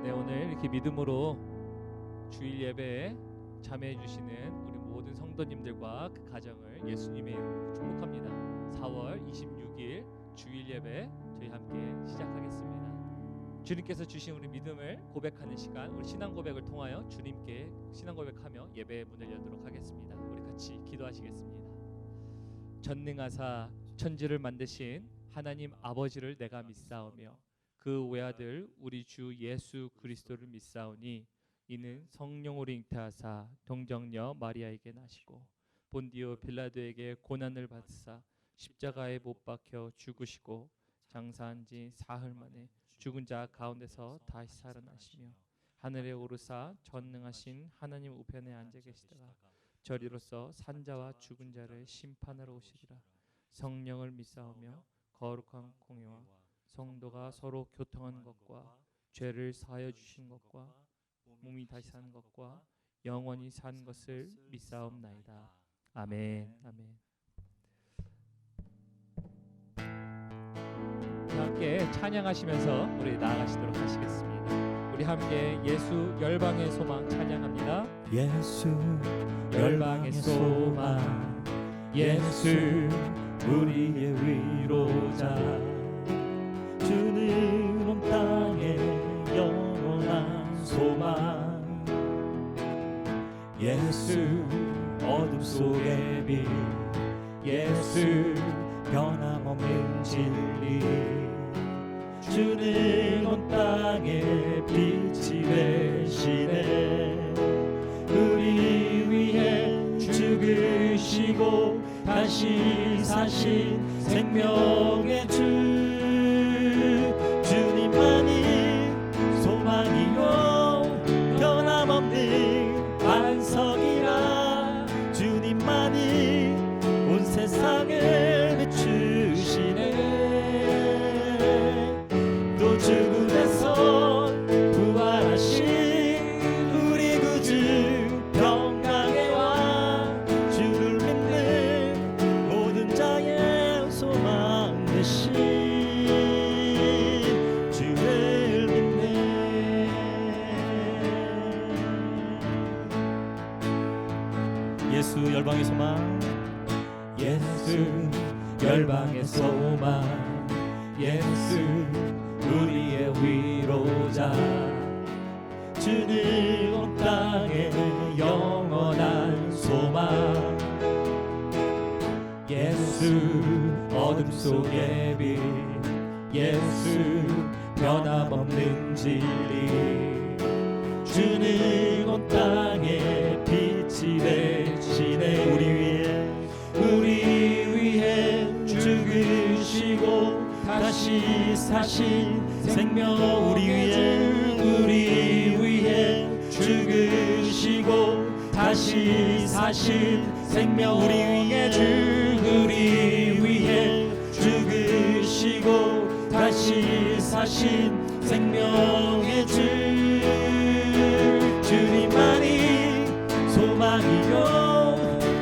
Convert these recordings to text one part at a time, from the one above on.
네, 오늘 이렇게 믿음으로 주일 예배에 참여해 주시는 우리 모든 성도님들과 그 가정을 예수님의 이름으로 축복합니다. 4월 26일 주일 예배 저희 함께 시작하겠습니다. 주님께서 주신 우리 믿음을 고백하는 시간, 우리 신앙 고백을 통하여 주님께 신앙 고백하며 예배의 문을 열도록 하겠습니다. 우리 같이 기도하시겠습니다. 전능하사 천지를 만드신 하나님 아버지를 내가 믿사오며 그 외아들 우리 주 예수 그리스도를 믿사오니 이는 성령으로 잉태하사 동정녀 마리아에게 나시고 본디오 빌라도에게 고난을 받으사 십자가에 못 박혀 죽으시고 장사한 지 사흘 만에 죽은 자 가운데서 다시 살아나시며 하늘에 오르사 전능하신 하나님 우편에 앉아 계시다가 저리로서 산자와 죽은 자를 심판하러 오시리라. 성령을 믿사오며 거룩한 공예와 성도가 서로 교통하는 것과 죄를 사하여 주신 것과 몸이 다시 사는 것과 영원히 산 것을 믿사옵나이다. 아멘. 아멘. 함께 찬양하시면서 우리 나아가시도록 하시겠습니다. 우리 함께 예수 열방의 소망 찬양합니다. 예수 열방의 소망, 예수 우리의 위로자, 주는 온 땅에 영원한 소망. 예수 어둠 속의 빛, 예수 변함없는 진리, 주는 온 땅에 빛이 되시네. 우리 위해 죽으시고 다시 사신 생명의 주, 주님만이 소망이요 변함없는 반석이라. 주님만이 온 세상을 비추시네. 또 죽음에서 부활하신 우리 구주 평강의 왕, 주를 믿는 모든 자의 소망 되신 주를 믿네. 예수 열방의 소망, 예수 열방의 소망, 예수 우리의 위로자, 주는 온 땅에 영원한 소망. 예수 어둠 속의 빛, 예수 변함없는 진리, 주는 온 땅에 빛이 되시네. 우리 위해 죽으시고 다시 사신 생명, 우리 위해 죽으시고 다시 사신 생명, 우리 위해 죽으시고 다시 사신 생명의 주, 주님만이 소망이요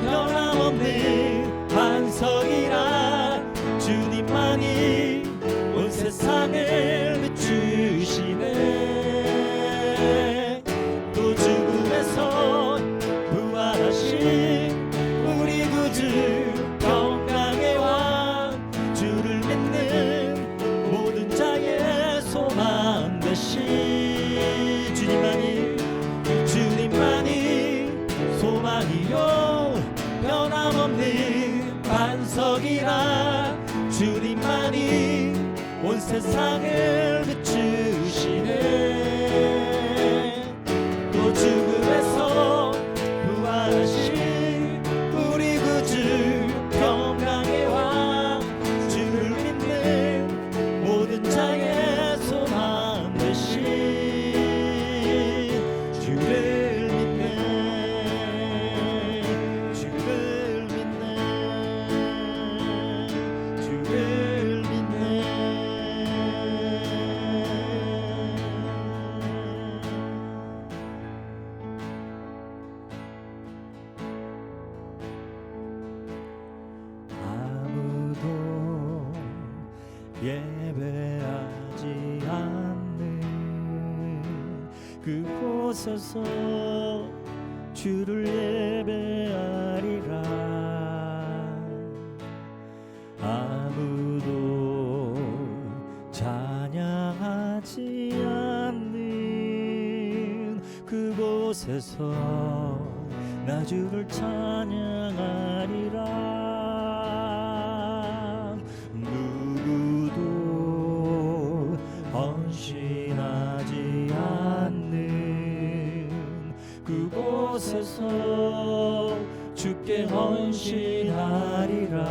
변함없는 반석이라. 주님만이 온 세상을 비추시네. 또 죽음에서 부활하신 우리 구주 평강의 왕, 주를 믿는 모든 자의 소망 되신 주님만이 소망이요 변함없는 반석이라. 주님만이 온 세상을 비추시네. 또 죽음에서 부활하신 우리 구주 평강의 왕, 주를 믿는 모든 자의 소망 되신 주를 믿네. 주를 믿네. 주를 믿네. 그곳에서 주를 예배하리라. 아무도 찬양하지 않는 그곳에서 나 주를 찬양하리라. 누구도 헌신하지 않는 그곳에서 주께 헌신하리라.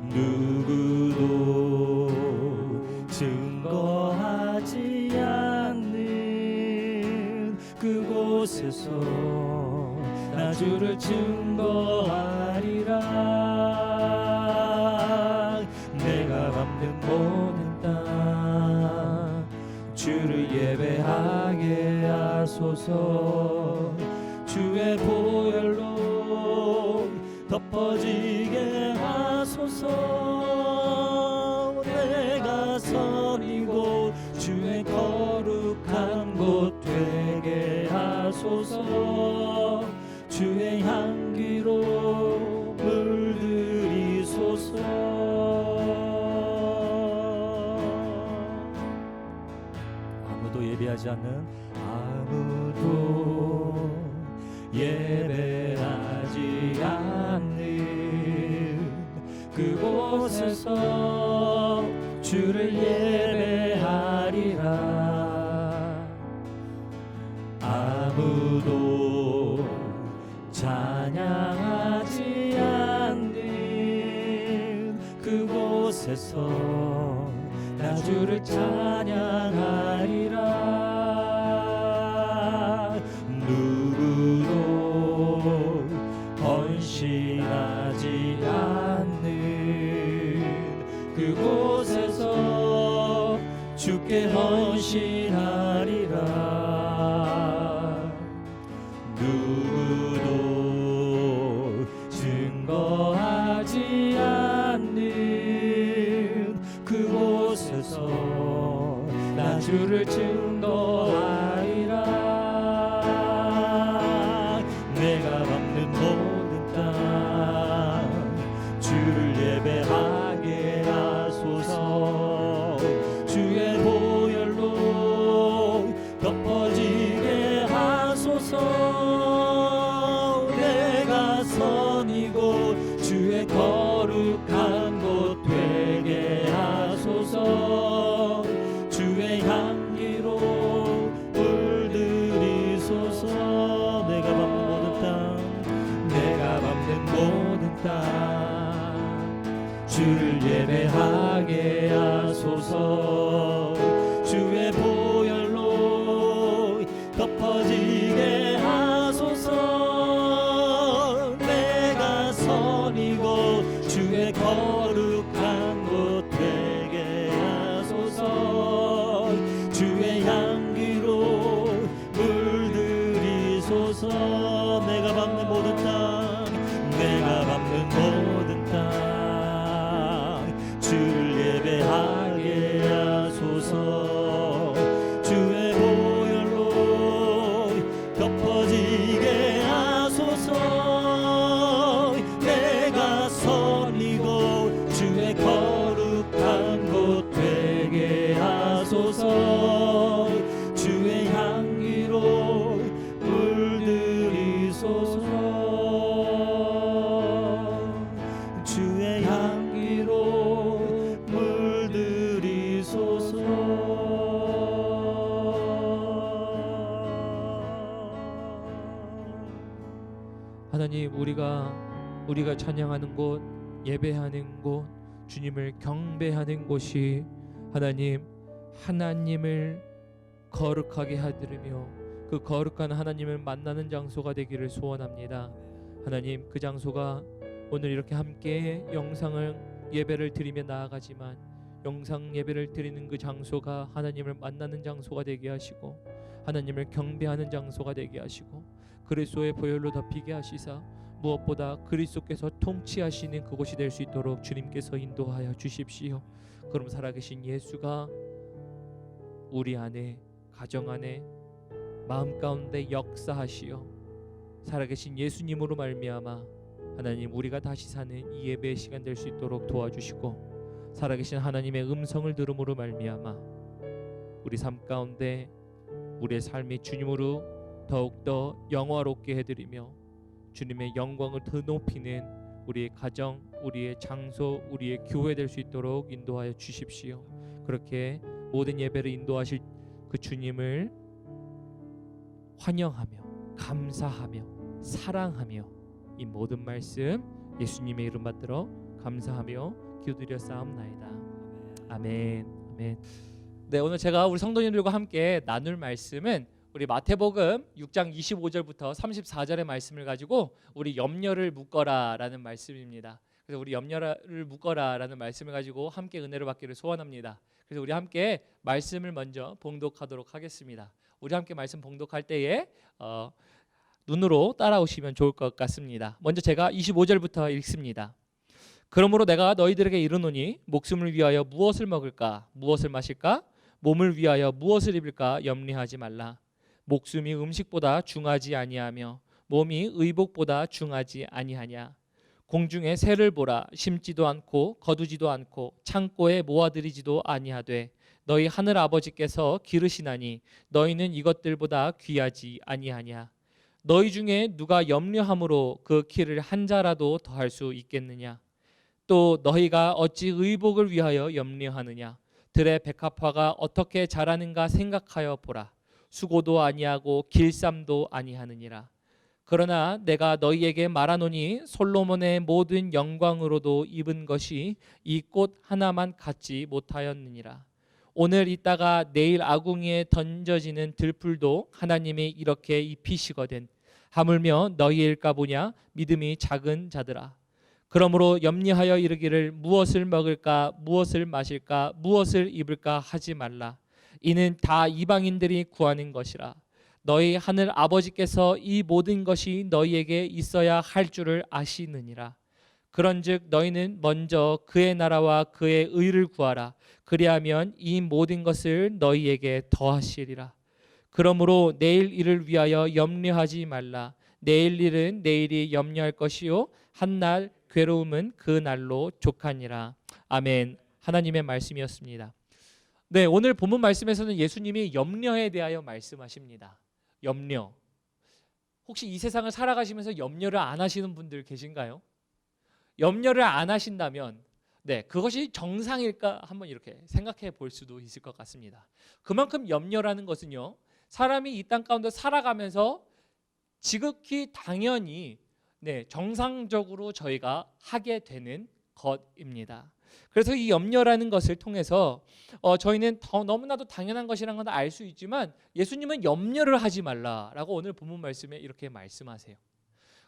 누구도 증거하지 않는 그곳에서 나 주를 증거하리라. 내가 밟는 모든 땅 주를 예배하게 하소서. 주의 보혈로 덮어지게 하소서. 내가 선 이곳 주의 거룩한 곳 되게 하소서. 주의 향기로 물들이소서. 아무도 예배하지 않는, 아무도 예배하지 않는 그곳에서 주를 예배하리라. 아무도 찬양하지 않는 그곳에서 나 주를 찬양하리라. 누구도 헌신하지 않는 그곳에서 주께 헌신하리라. 누구도 증거하지 않는 그곳에서 나 주를 증거하리라. 내가 밟는 모든 땅 주를 예배하게 하소서. 주의 보혈로 덮어지게 하소서. 내가 선 이곳 주의 거룩한 곳 되게 하소서. 주의 향기로 물들이소서. 내가 밟는 모든 땅, 내가 밟는 모든 땅 주를 예배하게 하소서. 주의 보혈로 덮어지게 하소서. 내가 선 이곳 주의 거룩한 곳 되게 하소서. 주의 향기로 물들이소서. 내가 밟는 모든 땅, 내가 밟는 모든 땅 주를 예배하게 하소서. 주의 보혈로 덮어지게 하소서. 내가 선 이곳 주의 거룩한 곳 되게 하소서. 주의 향기로 물들이소서. 주의 향기로 물들이소서. 하나님, 우리가 찬양하는 곳, 예배하는 곳, 주님을 경배하는 곳이 하나님을 거룩하게 하드리며 그 거룩한 하나님을 만나는 장소가 되기를 소원합니다. 하나님, 그 장소가 오늘 이렇게 함께 영상을 예배를 드리며 나아가지만 영상 예배를 드리는 그 장소가 하나님을 만나는 장소가 되게 하시고 하나님을 경배하는 장소가 되게 하시고 그리스도의 보혈로 덮이게 하시사 무엇보다 그리스도께서 통치하시는 그곳이 될 수 있도록 주님께서 인도하여 주십시오. 그럼 살아계신 예수가 우리 안에, 가정 안에, 마음 가운데 역사하시어 살아계신 예수님으로 말미암아 하나님, 우리가 다시 사는 이 예배의 시간 될 수 있도록 도와주시고, 살아계신 하나님의 음성을 들음으로 말미암아 우리 삶 가운데 우리의 삶이 주님으로 더욱더 영화롭게 해드리며 주님의 영광을 더 높이는 우리의 가정, 우리의 장소, 우리의 교회 될 수 있도록 인도하여 주십시오. 그렇게 모든 예배를 인도하실 그 주님을 환영하며 감사하며 사랑하며 이 모든 말씀 예수님의 이름 받들어 감사하며 기도드려 싸움나이다. 아멘. 아멘. 네, 오늘 제가 우리 성도님들과 함께 나눌 말씀은 우리 마태복음 6장 25절부터 34절의 말씀을 가지고 우리 염려를 묶어라라는 말씀입니다. 그래서 우리 염려를 묶어라라는 말씀을 가지고 함께 은혜를 받기를 소원합니다. 그래서 우리 함께 말씀을 먼저 봉독하도록 하겠습니다. 우리 함께 말씀 봉독할 때에 눈으로 따라오시면 좋을 것 같습니다. 먼저 제가 25절부터 읽습니다. 그러므로 내가 너희들에게 이르노니 목숨을 위하여 무엇을 먹을까 무엇을 마실까 몸을 위하여 무엇을 입을까 염려하지 말라. 목숨이 음식보다 중하지 아니하며 몸이 의복보다 중하지 아니하냐. 공중의 새를 보라. 심지도 않고 거두지도 않고 창고에 모아들이지도 아니하되 너희 하늘 아버지께서 기르시나니 너희는 이것들보다 귀하지 아니하냐. 너희 중에 누가 염려함으로 그 키를 한 자라도 더할 수 있겠느냐. 또 너희가 어찌 의복을 위하여 염려하느냐. 들의 백합화가 어떻게 자라는가 생각하여 보라. 수고도 아니하고 길쌈도 아니하느니라. 그러나 내가 너희에게 말하노니 솔로몬의 모든 영광으로도 입은 것이 이 꽃 하나만 갖지 못하였느니라. 오늘 있다가 내일 아궁이에 던져지는 들풀도 하나님이 이렇게 입히시거든 하물며 너희일까 보냐. 믿음이 작은 자들아. 그러므로 염려하여 이르기를 무엇을 먹을까 무엇을 마실까 무엇을 입을까 하지 말라. 이는 다 이방인들이 구하는 것이라. 너희 하늘 아버지께서 이 모든 것이 너희에게 있어야 할 줄을 아시느니라. 그런즉 너희는 먼저 그의 나라와 그의 의를 구하라. 그리하면 이 모든 것을 너희에게 더하시리라. 그러므로 내일 일을 위하여 염려하지 말라. 내일 일은 내일이 염려할 것이요 한날 괴로움은 그 날로 족하니라. 아멘. 하나님의 말씀이었습니다. 네, 오늘 본문 말씀에서는 예수님이 염려에 대하여 말씀하십니다. 염려. 혹시 이 세상을 살아가시면서 염려를 안 하시는 분들 계신가요? 염려를 안 하신다면 네, 그것이 정상일까 한번 이렇게 생각해 볼 수도 있을 것 같습니다. 그만큼 염려라는 것은요, 사람이 이 땅 가운데 살아가면서 지극히 당연히 정상적으로 저희가 하게 되는 것입니다. 그래서 이 염려라는 것을 통해서 저희는 너무나도 당연한 것이라는 건 알 수 있지만 예수님은 염려를 하지 말라라고 오늘 본문 말씀에 이렇게 말씀하세요.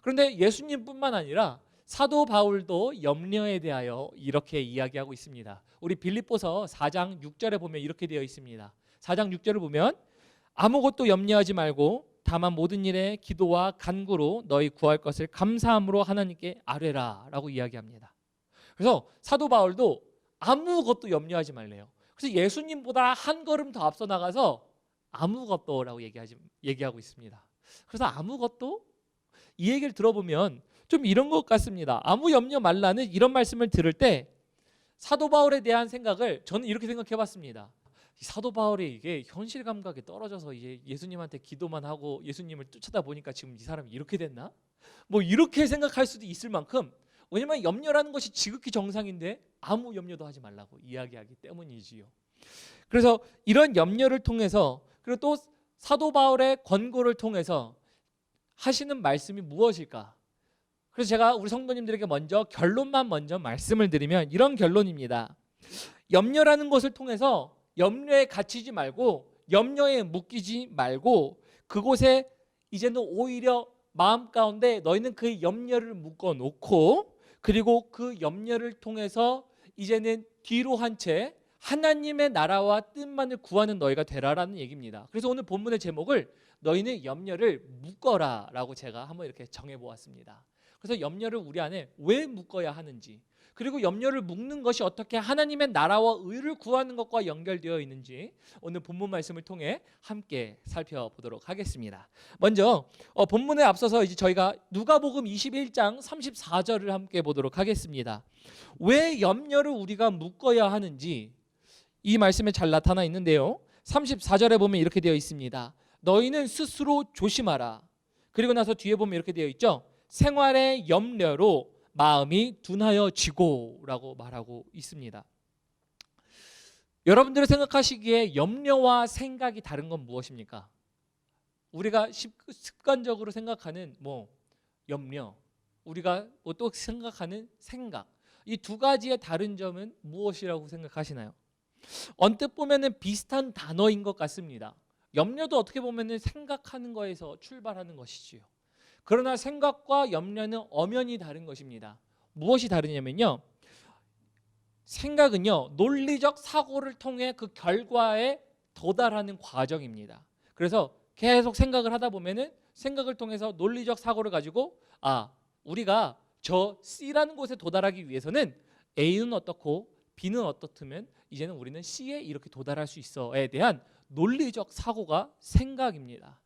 그런데 예수님뿐만 아니라 사도 바울도 염려에 대하여 이렇게 이야기하고 있습니다. 우리 빌립보서 4장 6절에 보면 이렇게 되어 있습니다. 4장 6절을 보면 아무것도 염려하지 말고 다만 모든 일에 기도와 간구로 너희 구할 것을 감사함으로 하나님께 아뢰라 라고 이야기합니다. 그래서 사도 바울도 아무것도 염려하지 말래요. 그래서 예수님보다 한 걸음 더 앞서 나가서 아무것도라고 얘기하고 있습니다. 그래서 아무것도? 이 얘기를 들어보면 좀 이런 것 같습니다. 아무 염려 말라는 이런 말씀을 들을 때 사도 바울에 대한 생각을 저는 이렇게 생각해 봤습니다. 사도 바울이 이게 현실 감각에 떨어져서 이제 예수님한테 기도만 하고 예수님을 쫓아다 보니까 지금 이 사람이 이렇게 됐나? 뭐 이렇게 생각할 수도 있을 만큼, 왜냐면 염려라는 것이 지극히 정상인데 아무 염려도 하지 말라고 이야기하기 때문이지요. 그래서 이런 염려를 통해서, 그리고 또 사도 바울의 권고를 통해서 하시는 말씀이 무엇일까? 그래서 제가 우리 성도님들에게 먼저 결론만 먼저 말씀을 드리면 이런 결론입니다. 염려라는 것을 통해서 염려에 갇히지 말고, 염려에 묶이지 말고, 그곳에 이제는 오히려 마음 가운데 너희는 그 염려를 묶어 놓고, 그리고 그 염려를 통해서 이제는 뒤로 한 채 하나님의 나라와 뜻만을 구하는 너희가 되라라는 얘기입니다. 그래서 오늘 본문의 제목을 너희는 염려를 묶어라 라고 제가 한번 이렇게 정해 보았습니다. 그래서 염려를 우리 안에 왜 묶어야 하는지, 그리고 염려를 묶는 것이 어떻게 하나님의 나라와 의를 구하는 것과 연결되어 있는지 오늘 본문 말씀을 통해 함께 살펴보도록 하겠습니다. 먼저 본문에 앞서서 이제 저희가 누가복음 21장 34절을 함께 보도록 하겠습니다. 왜 염려를 우리가 묶어야 하는지 이 말씀에 잘 나타나 있는데요. 34절에 보면 이렇게 되어 있습니다. 너희는 스스로 조심하라. 그리고 나서 뒤에 보면 이렇게 되어 있죠. 생활의 염려로 마음이 둔하여지고 라고 말하고 있습니다. 여러분들이 생각하시기에 염려와 생각이 다른 건 무엇입니까? 우리가 습관적으로 생각하는 염려, 우리가 또 생각하는 생각, 이 두 가지의 다른 점은 무엇이라고 생각하시나요? 언뜻 보면은 비슷한 단어인 것 같습니다. 염려도 어떻게 보면은 생각하는 거에서 출발하는 것이지요. 그러나 생각과 염려는 엄연히 다른 것입니다. 무엇이 다르냐면요, 생각은요 논리적 사고를 통해 그 결과에 도달하는 과정입니다. 그래서 계속 생각을 하다 보면은 생각을 통해서 논리적 사고를 가지고 우리가 저 C라는 곳에 도달하기 위해서는 A는 어떻고 B는 어떻다면 이제는 우리는 C에 이렇게 도달할 수 있어에 대한 논리적 사고가 생각입니다.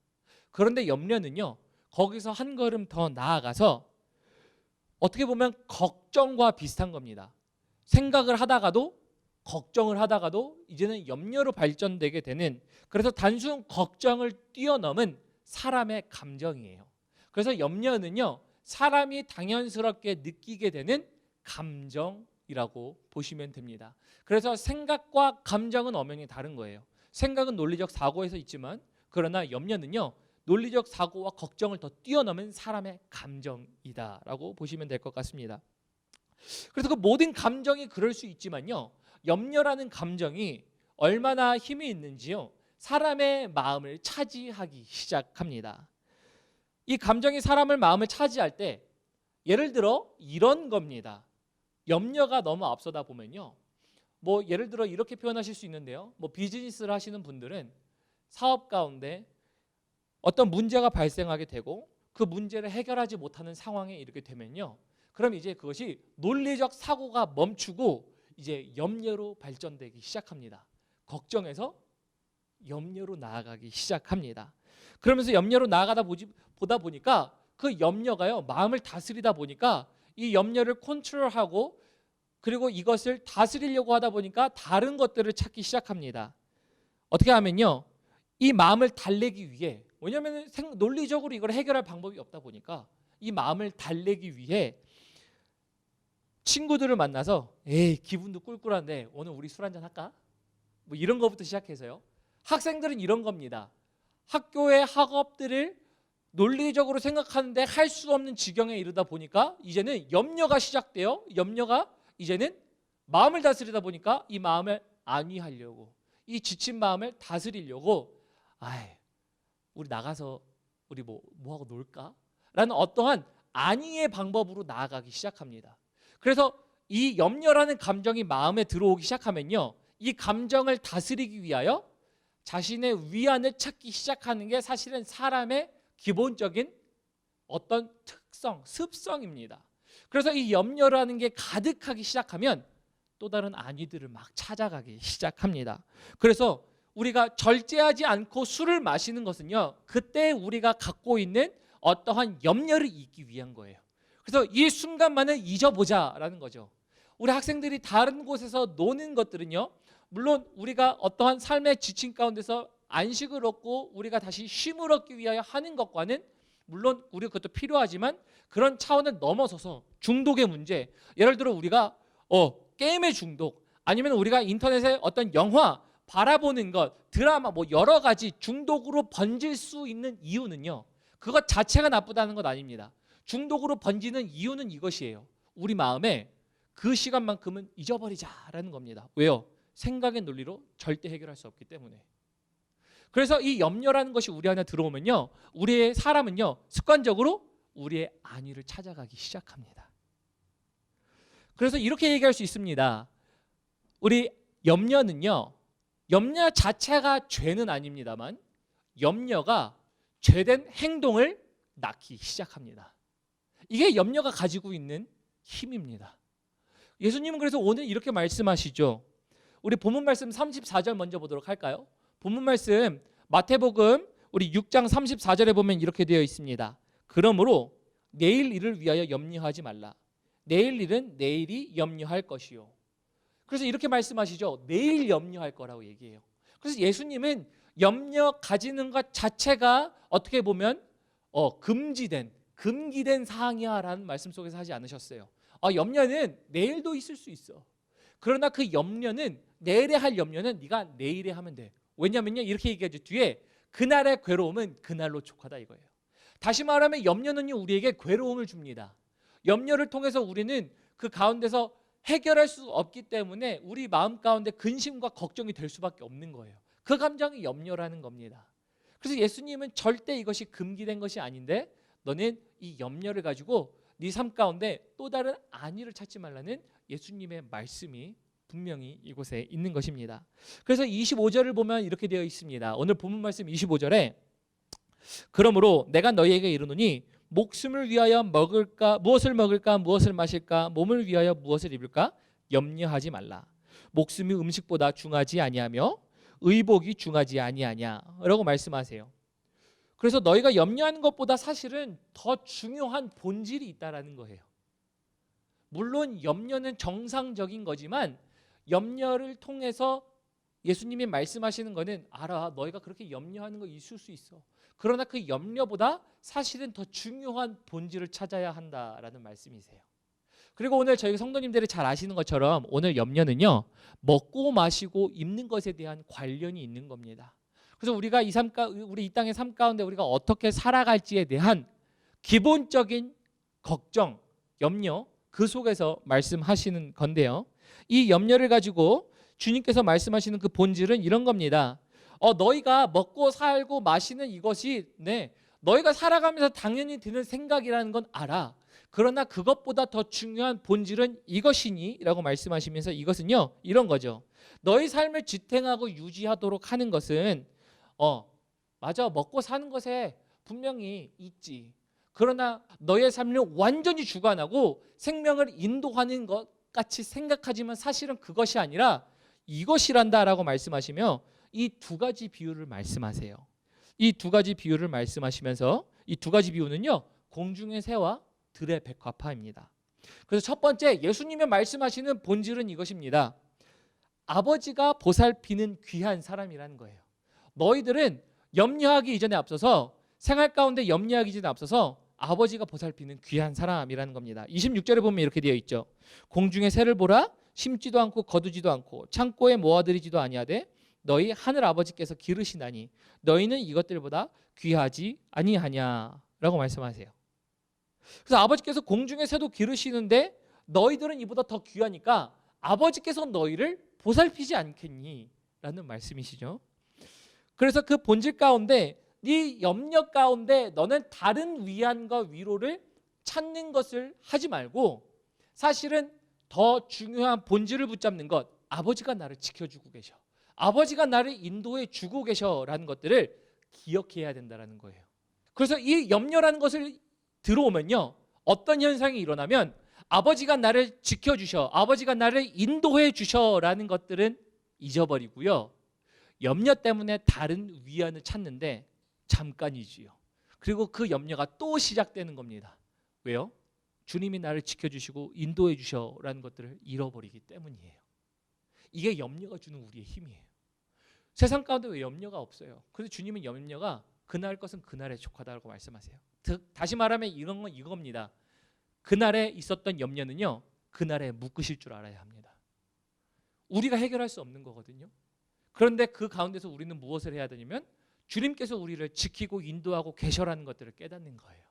그런데 염려는요 거기서 한 걸음 더 나아가서 어떻게 보면 걱정과 비슷한 겁니다. 생각을 하다가도 걱정을 하다가도 이제는 염려로 발전되게 되는, 그래서 단순 걱정을 뛰어넘은 사람의 감정이에요. 그래서 염려는요 사람이 당연스럽게 느끼게 되는 감정이라고 보시면 됩니다. 그래서 생각과 감정은 엄연히 다른 거예요. 생각은 논리적 사고에서 있지만 그러나 염려는요 논리적 사고와 걱정을 더 뛰어넘은 사람의 감정이다라고 보시면 될 것 같습니다. 그래서 그 모든 감정이 그럴 수 있지만요 염려라는 감정이 얼마나 힘이 있는지요 사람의 마음을 차지하기 시작합니다. 이 감정이 사람의 마음을 차지할 때 예를 들어 이런 겁니다. 염려가 너무 앞서다 보면요 예를 들어 이렇게 표현하실 수 있는데요, 비즈니스를 하시는 분들은 사업 가운데 어떤 문제가 발생하게 되고 그 문제를 해결하지 못하는 상황에 이르게 되면요 그럼 이제 그것이 논리적 사고가 멈추고 이제 염려로 발전되기 시작합니다. 걱정에서 염려로 나아가기 시작합니다. 그러면서 염려로 보다 보니까 그 염려가요 마음을 다스리다 보니까 이 염려를 컨트롤하고 그리고 이것을 다스리려고 하다 보니까 다른 것들을 찾기 시작합니다. 어떻게 하면요 이 마음을 달래기 위해, 왜냐하면 논리적으로 이걸 해결할 방법이 없다 보니까 이 마음을 달래기 위해 친구들을 만나서 기분도 꿀꿀한데 오늘 우리 술 한잔 할까? 이런 것부터 시작해서요. 학생들은 이런 겁니다. 학교의 학업들을 논리적으로 생각하는데 할 수 없는 지경에 이르다 보니까 이제는 염려가 시작돼요. 염려가 이제는 마음을 다스리다 보니까 이 마음을 안위하려고, 이 지친 마음을 다스리려고 우리 나가서 우리 뭐 하고 놀까? 라는 어떠한 안위의 방법으로 나아가기 시작합니다. 그래서 이 염려라는 감정이 마음에 들어오기 시작하면요 이 감정을 다스리기 위하여 자신의 위안을 찾기 시작하는 게 사실은 사람의 기본적인 어떤 특성, 습성입니다. 그래서 이 염려라는 게 가득하기 시작하면 또 다른 안위들을 막 찾아가기 시작합니다. 그래서 우리가 절제하지 않고 술을 마시는 것은요 그때 우리가 갖고 있는 어떠한 염려를 잊기 위한 거예요. 그래서 이 순간만을 잊어보자라는 거죠. 우리 학생들이 다른 곳에서 노는 것들은요 물론 우리가 어떠한 삶의 지침 가운데서 안식을 얻고 우리가 다시 쉼을 얻기 위하여 하는 것과는 물론 우리가 그것도 필요하지만 그런 차원을 넘어서서 중독의 문제, 예를 들어 우리가 게임의 중독, 아니면 우리가 인터넷에 어떤 영화 바라보는 것, 드라마 여러 가지 중독으로 번질 수 있는 이유는요 그것 자체가 나쁘다는 것 아닙니다. 중독으로 번지는 이유는 이것이에요. 우리 마음에 그 시간만큼은 잊어버리자라는 겁니다. 왜요? 생각의 논리로 절대 해결할 수 없기 때문에. 그래서 이 염려라는 것이 우리 안에 들어오면요 우리의 사람은요 습관적으로 우리의 안위를 찾아가기 시작합니다. 그래서 이렇게 얘기할 수 있습니다. 우리 염려는요 염려 자체가 죄는 아닙니다만 염려가 죄된 행동을 낳기 시작합니다. 이게 염려가 가지고 있는 힘입니다. 예수님은 그래서 오늘 이렇게 말씀하시죠. 우리 본문 말씀 34절 먼저 보도록 할까요? 본문 말씀 마태복음 우리 6장 34절에 보면 이렇게 되어 있습니다. 그러므로 내일 일을 위하여 염려하지 말라. 내일 일은 내일이 염려할 것이요. 그래서 이렇게 말씀하시죠. 내일 염려할 거라고 얘기해요. 그래서 예수님은 염려 가지는 것 자체가 어떻게 보면 금기된 사항이야라는 말씀 속에서 하지 않으셨어요. 염려는 내일도 있을 수 있어. 그러나 그 염려는 내일에 할 염려는 네가 내일에 하면 돼. 왜냐면요 이렇게 얘기하죠. 뒤에 그날의 괴로움은 그날로 족하다 이거예요. 다시 말하면 염려는요 우리에게 괴로움을 줍니다. 염려를 통해서 우리는 그 가운데서 해결할 수 없기 때문에 우리 마음 가운데 근심과 걱정이 될 수밖에 없는 거예요. 그 감정이 염려라는 겁니다. 그래서 예수님은 절대 이것이 금기된 것이 아닌데 너는 이 염려를 가지고 네 삶 가운데 또 다른 안위를 찾지 말라는 예수님의 말씀이 분명히 이곳에 있는 것입니다. 그래서 25절을 보면 이렇게 되어 있습니다. 오늘 본문 말씀 25절에 그러므로 내가 너희에게 이르노니 목숨을 위하여 무엇을 먹을까 무엇을 마실까 몸을 위하여 무엇을 입을까 염려하지 말라. 목숨이 음식보다 중하지 아니하며 의복이 중하지 아니하냐라고 말씀하세요. 그래서 너희가 염려하는 것보다 사실은 더 중요한 본질이 있다라는 거예요. 물론 염려는 정상적인 거지만 염려를 통해서 예수님이 말씀하시는 거는 알아. 너희가 그렇게 염려하는 거 있을 수 있어. 그러나 그 염려보다 사실은 더 중요한 본질을 찾아야 한다라는 말씀이세요. 그리고 오늘 저희 성도님들이 잘 아시는 것처럼 오늘 염려는요. 먹고 마시고 입는 것에 대한 관련이 있는 겁니다. 그래서 우리가 우리 이 땅의 삶 가운데 우리가 어떻게 살아갈지에 대한 기본적인 걱정, 염려 그 속에서 말씀하시는 건데요. 이 염려를 가지고 주님께서 말씀하시는 그 본질은 이런 겁니다. 너희가 먹고 살고 마시는 이것이 너희가 살아가면서 당연히 드는 생각이라는 건 알아. 그러나 그것보다 더 중요한 본질은 이것이니 라고 말씀하시면서 이것은요 이런 거죠. 너희 삶을 지탱하고 유지하도록 하는 것은 맞아 먹고 사는 것에 분명히 있지. 그러나 너의 삶을 완전히 주관하고 생명을 인도하는 것 같이 생각하지만 사실은 그것이 아니라 이것이란다라고 말씀하시며 이 두 가지 비유를 말씀하세요. 이 두 가지 비유를 말씀하시면서 이 두 가지 비유는요 공중의 새와 들의 백합화입니다. 그래서 첫 번째 예수님의 말씀하시는 본질은 이것입니다. 아버지가 보살피는 귀한 사람이라는 거예요. 너희들은 염려하기 이전에 앞서서 생활 가운데 염려하기 이전에 앞서서 아버지가 보살피는 귀한 사람이라는 겁니다. 26절에 보면 이렇게 되어 있죠. 공중의 새를 보라 심지도 않고 거두지도 않고 창고에 모아들이지도 아니하되 너희 하늘 아버지께서 기르시나니 너희는 이것들보다 귀하지 아니하냐라고 말씀하세요. 그래서 아버지께서 공중의 새도 기르시는데 너희들은 이보다 더 귀하니까 아버지께서 너희를 보살피지 않겠니? 라는 말씀이시죠. 그래서 그 본질 가운데 네 염려 가운데 너는 다른 위안과 위로를 찾는 것을 하지 말고 사실은 더 중요한 본질을 붙잡는 것, 아버지가 나를 지켜주고 계셔, 아버지가 나를 인도해 주고 계셔라는 것들을 기억해야 된다는 거예요. 그래서 이 염려라는 것을 들어오면요 어떤 현상이 일어나면 아버지가 나를 지켜주셔, 아버지가 나를 인도해 주셔라는 것들은 잊어버리고요 염려 때문에 다른 위안을 찾는데 잠깐이지요. 그리고 그 염려가 또 시작되는 겁니다. 왜요? 주님이 나를 지켜주시고 인도해 주셔라는 것들을 잃어버리기 때문이에요. 이게 염려가 주는 우리의 힘이에요. 세상 가운데 왜 염려가 없어요? 그래서 주님은 염려가 그날 것은 그날에 족하다고 말씀하세요. 다시 말하면 이런 건 이겁니다. 그날에 있었던 염려는요 그날에 묶으실 줄 알아야 합니다. 우리가 해결할 수 없는 거거든요. 그런데 그 가운데서 우리는 무엇을 해야 되냐면 주님께서 우리를 지키고 인도하고 계셔라는 것들을 깨닫는 거예요.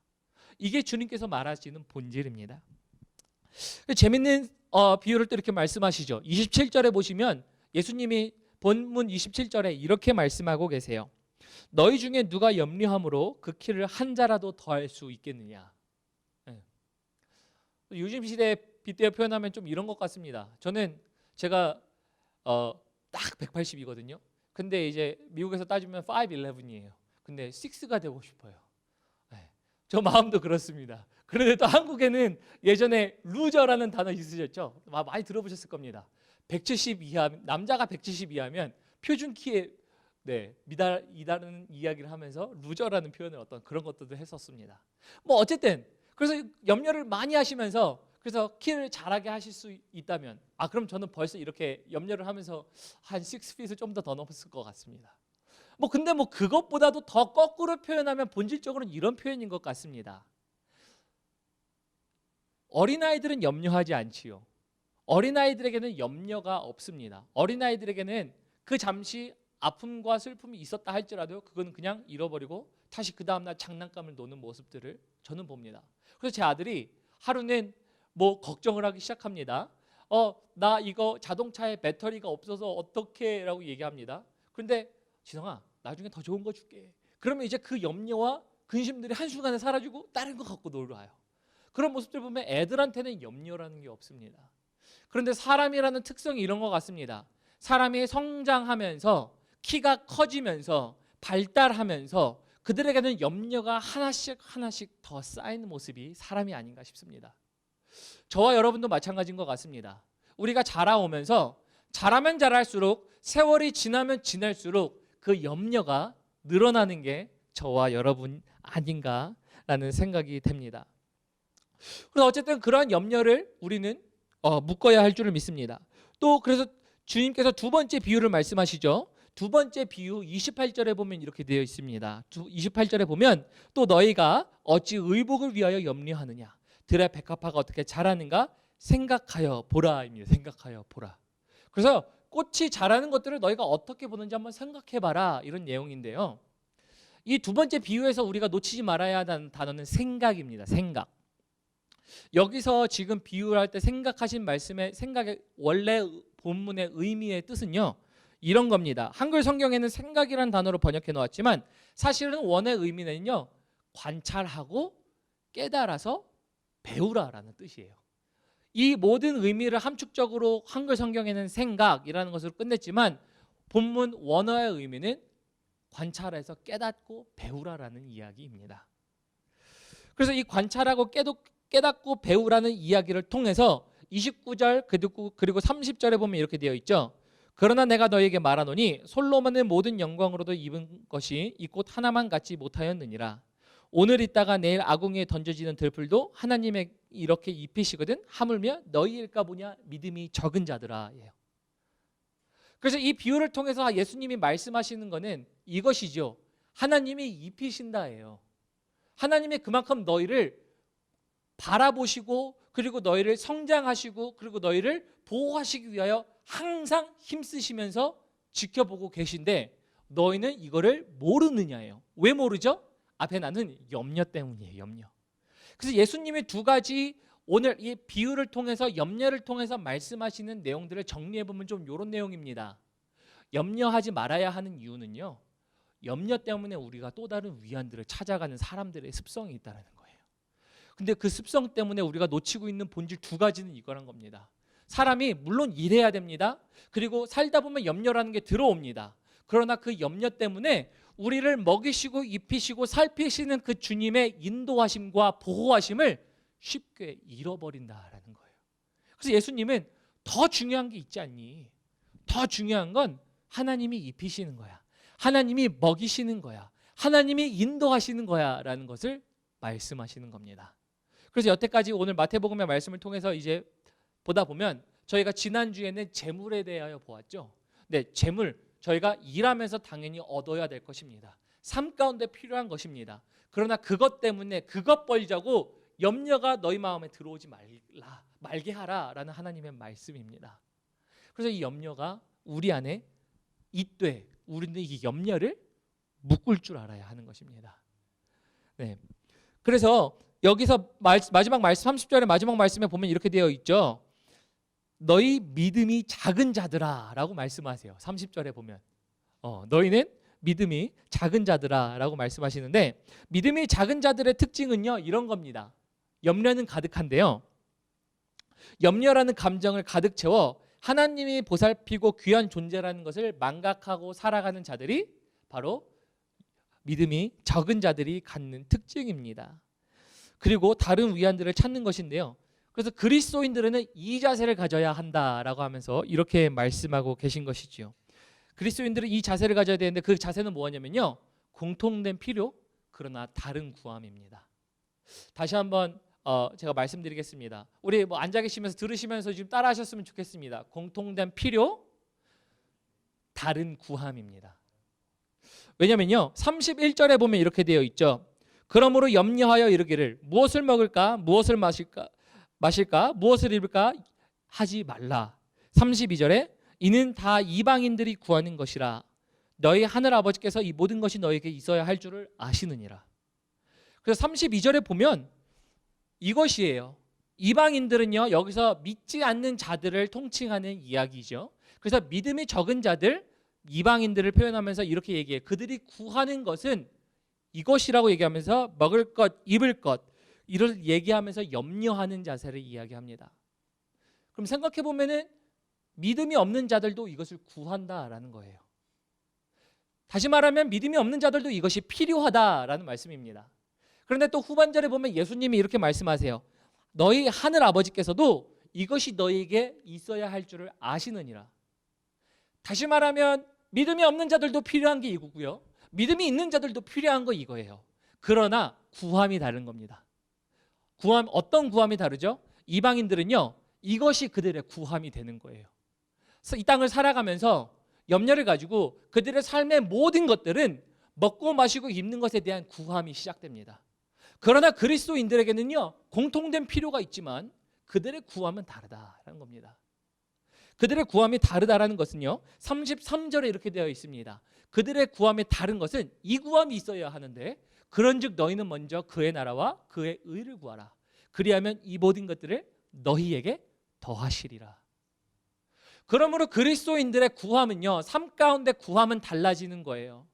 이게 주님께서 말하시는 본질입니다. 재밌는 비유를 또 이렇게 말씀하시죠. 27절에 보시면 예수님이 본문 27절에 이렇게 말씀하고 계세요. 너희 중에 누가 염려함으로 그 키를 한 자라도 더할 수 있겠느냐. 요즘 시대에 빗대어 표현하면 좀 이런 것 같습니다. 제가 딱 180이거든요. 근데 이제 미국에서 따지면 5'11이에요. 근데 6가 되고 싶어요. 저 마음도 그렇습니다. 그런데 또 한국에는 예전에 루저라는 단어 있으셨죠? 많이 들어보셨을 겁니다. 170 이하, 남자가 170 이하면 표준 키에 미달이다는 이야기를 하면서 루저라는 표현을 어떤 그런 것들도 했었습니다. 뭐 어쨌든 그래서 염려를 많이 하시면서 그래서 키를 잘하게 하실 수 있다면 그럼 저는 벌써 이렇게 염려를 하면서 한 6핏을 좀 더 넘었을 것 같습니다. 근데 그것보다도 더 거꾸로 표현하면 본질적으로는 이런 표현인 것 같습니다. 어린아이들은 염려하지 않지요. 어린아이들에게는 염려가 없습니다. 어린아이들에게는 그 잠시 아픔과 슬픔이 있었다 할지라도 그건 그냥 잃어버리고 다시 그 다음날 장난감을 노는 모습들을 저는 봅니다. 그래서 제 아들이 하루는 걱정을 하기 시작합니다. 나 이거 자동차에 배터리가 없어서 어떡해 라고 얘기합니다. 그런데 진영아, 나중에 더 좋은 거 줄게. 그러면 이제 그 염려와 근심들이 한순간에 사라지고 다른 거 갖고 놀아요. 그런 모습들 보면 애들한테는 염려라는 게 없습니다. 그런데 사람이라는 특성이 이런 것 같습니다. 사람이 성장하면서 키가 커지면서 발달하면서 그들에게는 염려가 하나씩 더 쌓이는 모습이 사람이 아닌가 싶습니다. 저와 여러분도 마찬가지인 것 같습니다. 우리가 자라오면서 자라면 자랄수록 세월이 지나면 지날수록 그 염려가 늘어나는 게 저와 여러분 아닌가라는 생각이 됩니다. 그래서 어쨌든 그러한 염려를 우리는 묶어야 할 줄을 믿습니다. 또 그래서 주님께서 두 번째 비유를 말씀하시죠. 두 번째 비유 28절에 보면 이렇게 되어 있습니다. 28절에 보면 또 너희가 어찌 의복을 위하여 염려하느냐. 들의 백합화가 어떻게 자라는가 생각하여 보라입니다. 생각하여 보라. 그래서 꽃이 자라는 것들을 너희가 어떻게 보는지 한번 생각해봐라 이런 내용인데요. 이 두 번째 비유에서 우리가 놓치지 말아야 하는 단어는 생각입니다. 생각. 여기서 지금 비유를 할 때 생각하신 말씀의 생각의 원래 본문의 의미의 뜻은요. 이런 겁니다. 한글 성경에는 생각이라는 단어로 번역해 놓았지만 사실은 원의 의미는요. 관찰하고 깨달아서 배우라라는 뜻이에요. 이 모든 의미를 함축적으로 한글 성경에는 생각이라는 것으로 끝냈지만 본문 원어의 의미는 관찰해서 깨닫고 배우라라는 이야기입니다. 그래서 이 관찰하고 깨닫고 배우라는 이야기를 통해서 29절 그리고 30절에 보면 이렇게 되어 있죠. 그러나 내가 너에게 말하노니 솔로몬의 모든 영광으로도 입은 것이 이 꽃 하나만 갖지 못하였느니라. 오늘 있다가 내일 아궁이에 던져지는 들풀도 하나님의 이렇게 입히시거든. 하물며 너희일까 보냐 믿음이 적은 자들아. 그래서 이 비유를 통해서 예수님이 말씀하시는 것은 이것이죠. 하나님이 입히신다예요. 하나님이 그만큼 너희를 바라보시고 그리고 너희를 성장하시고 그리고 너희를 보호하시기 위하여 항상 힘쓰시면서 지켜보고 계신데 너희는 이거를 모르느냐예요. 왜 모르죠? 앞에 나는 염려 때문이에요. 염려. 그래서 예수님이 두 가지 오늘 이 비유를 통해서 염려를 통해서 말씀하시는 내용들을 정리해보면 좀 이런 내용입니다. 염려하지 말아야 하는 이유는요. 염려 때문에 우리가 또 다른 위안들을 찾아가는 사람들의 습성이 있다는 거예요. 근데 그 습성 때문에 우리가 놓치고 있는 본질 두 가지는 이거란 겁니다. 사람이 물론 일해야 됩니다. 그리고 살다 보면 염려라는 게 들어옵니다. 그러나 그 염려 때문에 우리를 먹이시고 입히시고 살피시는 그 주님의 인도하심과 보호하심을 쉽게 잃어버린다라는 거예요. 그래서 예수님은 더 중요한 게 있지 않니? 더 중요한 건 하나님이 입히시는 거야. 하나님이 먹이시는 거야. 하나님이 인도하시는 거야 라는 것을 말씀하시는 겁니다. 그래서 여태까지 오늘 마태복음의 말씀을 통해서 이제 보다 보면 저희가 지난주에는 재물에 대하여 보았죠. 네, 재물 저희가 일하면서 당연히 얻어야 될 것입니다. 삶 가운데 필요한 것입니다. 그러나 그것 때문에 그것 벌자고 염려가 너희 마음에 들어오지 말게 하라라는 하나님의 말씀입니다. 그래서 이 염려가 우리 안에 있되 우리는 이 염려를 묶을 줄 알아야 하는 것입니다. 네. 그래서 여기서 마지막 말씀 30절의 마지막 말씀에 보면 이렇게 되어 있죠. 너희 믿음이 작은 자들아 라고 말씀하세요. 30절에 보면 너희는 믿음이 작은 자들아 라고 말씀하시는데 믿음이 작은 자들의 특징은요 이런 겁니다. 염려는 가득한데요. 염려라는 감정을 가득 채워 하나님이 보살피고 귀한 존재라는 것을 망각하고 살아가는 자들이 바로 믿음이 적은 자들이 갖는 특징입니다. 그리고 다른 위안들을 찾는 것인데요. 그래서 그리스도인들은 이 자세를 가져야 한다라고 하면서 이렇게 말씀하고 계신 것이지요. 그리스도인들은 이 자세를 가져야 되는데 그 자세는 뭐냐면요, 공통된 필요 그러나 다른 구함입니다. 다시 한번 제가 말씀드리겠습니다. 우리 뭐 앉아 계시면서 들으시면서 지금 따라하셨으면 좋겠습니다. 공통된 필요 다른 구함입니다. 왜냐면요 31절에 보면 이렇게 되어 있죠. 그러므로 염려하여 이르기를 무엇을 먹을까 무엇을 마실까 무엇을 입을까 하지 말라. 32절에 이는 다 이방인들이 구하는 것이라 너희 하늘 아버지께서 이 모든 것이 너에게 있어야 할 줄을 아시느니라. 그래서 32절에 보면 이것이에요. 이방인들은요 여기서 믿지 않는 자들을 통칭하는 이야기죠. 그래서 믿음이 적은 자들 이방인들을 표현하면서 이렇게 얘기해요. 그들이 구하는 것은 이것이라고 얘기하면서 먹을 것 입을 것 이를 얘기하면서 염려하는 자세를 이야기합니다. 그럼 생각해 보면은 믿음이 없는 자들도 이것을 구한다라는 거예요. 다시 말하면 믿음이 없는 자들도 이것이 필요하다라는 말씀입니다. 그런데 또 후반절에 보면 예수님이 이렇게 말씀하세요. 너희 하늘 아버지께서도 이것이 너희에게 있어야 할 줄을 아시느니라. 다시 말하면 믿음이 없는 자들도 필요한 게 이거고요. 믿음이 있는 자들도 필요한 거 이거예요. 그러나 구함이 다른 겁니다. 구함 어떤 구함이 다르죠? 이방인들은요 이것이 그들의 구함이 되는 거예요. 그래서 이 땅을 살아가면서 염려를 가지고 그들의 삶의 모든 것들은 먹고 마시고 입는 것에 대한 구함이 시작됩니다. 그러나 그리스도인들에게는요 공통된 필요가 있지만 그들의 구함은 다르다라는 겁니다. 그들의 구함이 다르다라는 것은요 33절에 이렇게 되어 있습니다. 그들의 구함이 다른 것은 이 구함이 있어야 하는데 그런즉 너희는 먼저 그의 나라와 그의 의를 구하라. 그리하면 이 모든 것들을 너희에게 더하시리라. 그러므로 그리스도인들의 구함은요 삶 가운데 구함은 달라지는 거예요.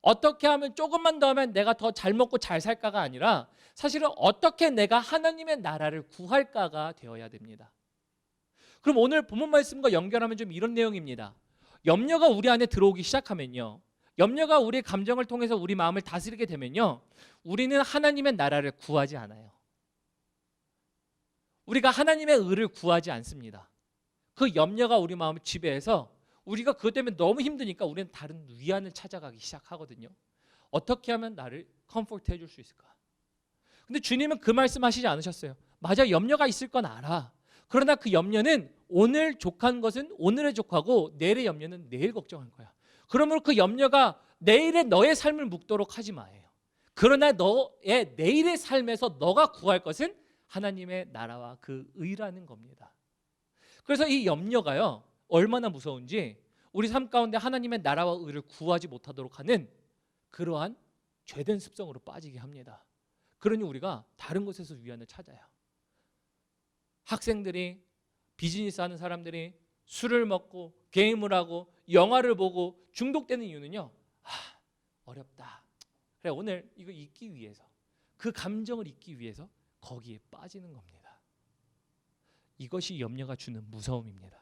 어떻게 하면 조금만 더 하면 내가 더 잘 먹고 잘 살까가 아니라 사실은 어떻게 내가 하나님의 나라를 구할까가 되어야 됩니다. 그럼 오늘 본문 말씀과 연결하면 좀 이런 내용입니다. 염려가 우리 안에 들어오기 시작하면요 염려가 우리의 감정을 통해서 우리 마음을 다스리게 되면요 우리는 하나님의 나라를 구하지 않아요. 우리가 하나님의 의를 구하지 않습니다. 그 염려가 우리 마음을 지배해서 우리가 그것 때문에 너무 힘드니까 우리는 다른 위안을 찾아가기 시작하거든요. 어떻게 하면 나를 컴포트 해줄 수 있을까? 근데 주님은 그 말씀하시지 않으셨어요. 맞아, 염려가 있을 건 알아. 그러나 그 염려는 오늘 족한 것은 오늘의 족하고 내일의 염려는 내일 걱정할 거야. 그러므로 그 염려가 내일의 너의 삶을 묵도록 하지 마요. 그러나 너의 내일의 삶에서 너가 구할 것은 하나님의 나라와 그 의라는 겁니다. 그래서 이 염려가요 얼마나 무서운지 우리 삶 가운데 하나님의 나라와 의를 구하지 못하도록 하는 그러한 죄된 습성으로 빠지게 합니다. 그러니 우리가 다른 곳에서 위안을 찾아요. 학생들이 비즈니스 하는 사람들이 술을 먹고 게임을 하고 영화를 보고 중독되는 이유는요 어렵다. 그래 오늘 이거 잊기 위해서 그 감정을 잊기 위해서 거기에 빠지는 겁니다. 이것이 염려가 주는 무서움입니다.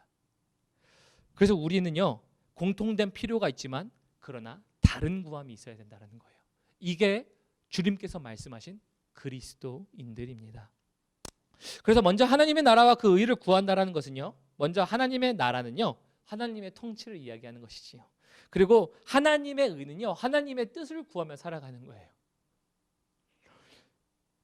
그래서 우리는요 공통된 필요가 있지만 그러나 다른 구함이 있어야 된다는 거예요. 이게 주님께서 말씀하신 그리스도인들입니다. 그래서 먼저 하나님의 나라와 그 의를 구한다라는 것은요 먼저 하나님의 나라는요 하나님의 통치를 이야기하는 것이지요. 그리고 하나님의 의는요 하나님의 뜻을 구하며 살아가는 거예요.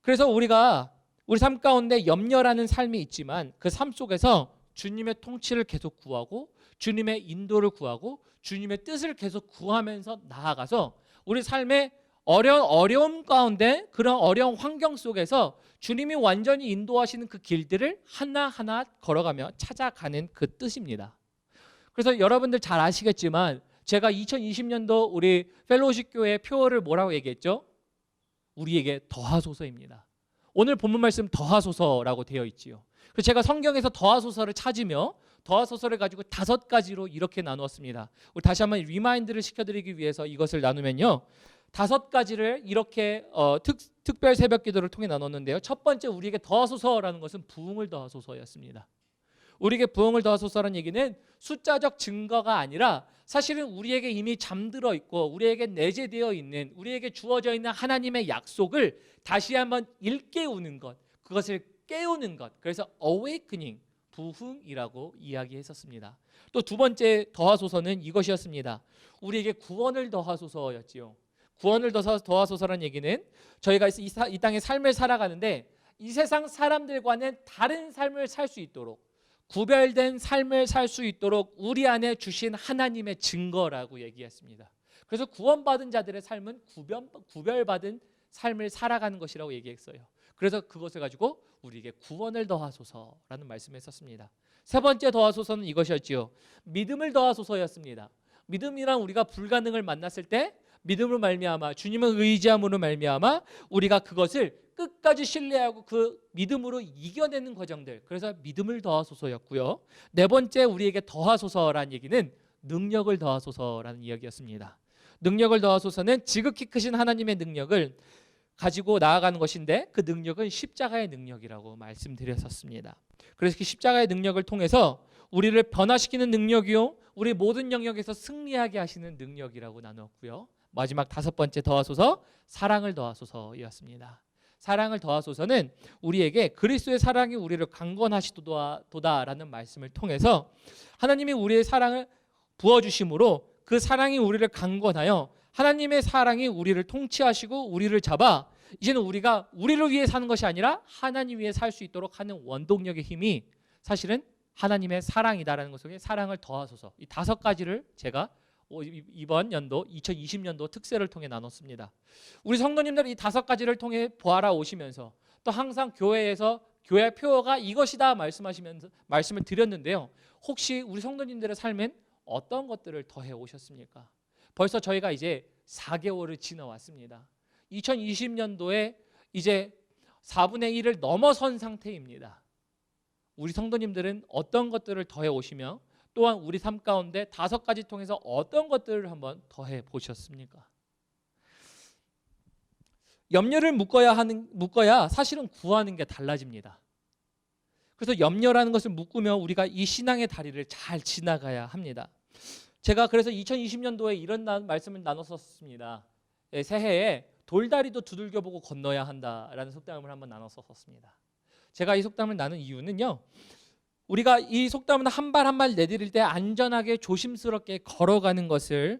그래서 우리가 우리 삶 가운데 염려라는 삶이 있지만 그 삶 속에서 주님의 통치를 계속 구하고 주님의 인도를 구하고 주님의 뜻을 계속 구하면서 나아가서 우리 삶의 어려움 가운데 그런 어려운 환경 속에서 주님이 완전히 인도하시는 그 길들을 하나하나 걸어가며 찾아가는 그 뜻입니다. 그래서 여러분들 잘 아시겠지만 제가 2020년도 우리 펠로우십 교회 표어를 뭐라고 얘기했죠? 우리에게 더하소서입니다. 오늘 본문 말씀 더하소서라고 되어 있지요. 그래서 제가 성경에서 더하소서를 찾으며 더하소서를 가지고 5가지로 이렇게 나누었습니다. 우리 다시 한번 리마인드를 시켜드리기 위해서 이것을 나누면요 5가지를 이렇게 특별 새벽 기도를 통해 나눴는데요. 첫 번째 우리에게 더하소서라는 것은 부흥을 더하소서였습니다. 우리에게 부흥을 더하소서라는 얘기는 숫자적 증거가 아니라 사실은 우리에게 이미 잠들어 있고 우리에게 내재되어 있는, 우리에게 주어져 있는 하나님의 약속을 다시 한번 일깨우는 것, 그것을 깨우는 것, 그래서 awakening, 부흥이라고 이야기했었습니다. 또 두 번째 더하소서는 이것이었습니다. 우리에게 구원을 더하소서였지요. 구원을 더하소서라는 얘기는 저희가 이 땅의 삶을 살아가는데 이 세상 사람들과는 다른 삶을 살 수 있도록, 구별된 삶을 살 수 있도록 우리 안에 주신 하나님의 증거라고 얘기했습니다. 그래서 구원받은 자들의 삶은 구별받은 삶을 살아가는 것이라고 얘기했어요. 그래서 그것을 가지고 우리에게 구원을 더하소서라는 말씀을 했었습니다. 세 번째 더하소서는 이것이었지요. 믿음을 더하소서였습니다. 믿음이란 우리가 불가능을 만났을 때 믿음으로 말미암아, 주님을 의지함으로 말미암아 우리가 그것을 끝까지 신뢰하고 그 믿음으로 이겨내는 과정들, 그래서 믿음을 더하소서였고요. 네 번째 우리에게 더하소서라는 얘기는 능력을 더하소서라는 이야기였습니다. 능력을 더하소서는 지극히 크신 하나님의 능력을 가지고 나아가는 것인데 그 능력은 십자가의 능력이라고 말씀드렸었습니다. 그래서 그 십자가의 능력을 통해서 우리를 변화시키는 능력이요, 우리 모든 영역에서 승리하게 하시는 능력이라고 나눴고요. 마지막 다섯 번째 더하소서, 사랑을 더하소서였습니다. 사랑을 더하소서는 우리에게 그리스도의 사랑이 우리를 강건하시도다라는 말씀을 통해서 하나님이 우리의 사랑을 부어주심으로 그 사랑이 우리를 강건하여 하나님의 사랑이 우리를 통치하시고 우리를 잡아 이제는 우리가 우리를 위해 사는 것이 아니라 하나님 위해 살 수 있도록 하는 원동력의 힘이 사실은 하나님의 사랑이다라는 것 속에 사랑을 더하소서, 이 다섯 가지를 제가 이번 연도 2020년도 특세를 통해 나눴습니다. 우리 성도님들 이 다섯 가지를 통해 보아라 오시면서 또 항상 교회에서 교회 표어가 이것이다 말씀하시면서 말씀을 드렸는데요. 혹시 우리 성도님들의 삶엔 어떤 것들을 더해 오셨습니까? 벌써 저희가 이제 4개월을 지나왔습니다. 2020년도에 이제 4분의 1을 넘어선 상태입니다. 우리 성도님들은 어떤 것들을 더해 오시며 또한 우리 삶 가운데 다섯 가지 통해서 어떤 것들을 한번 더해 보셨습니까? 염려를 묶어야 사실은 구하는 게 달라집니다. 그래서 염려라는 것을 묶으면 우리가 이 신앙의 다리를 잘 지나가야 합니다. 제가 그래서 2020년도에 이런 말씀을 나눴었습니다. 새해에 돌다리도 두들겨보고 건너야 한다라는 속담을 한번 나눴었습니다. 제가 이 속담을 나눈 이유는요, 우리가 이 속담은 한 발 한 발 내디딜 때 안전하게 조심스럽게 걸어가는 것을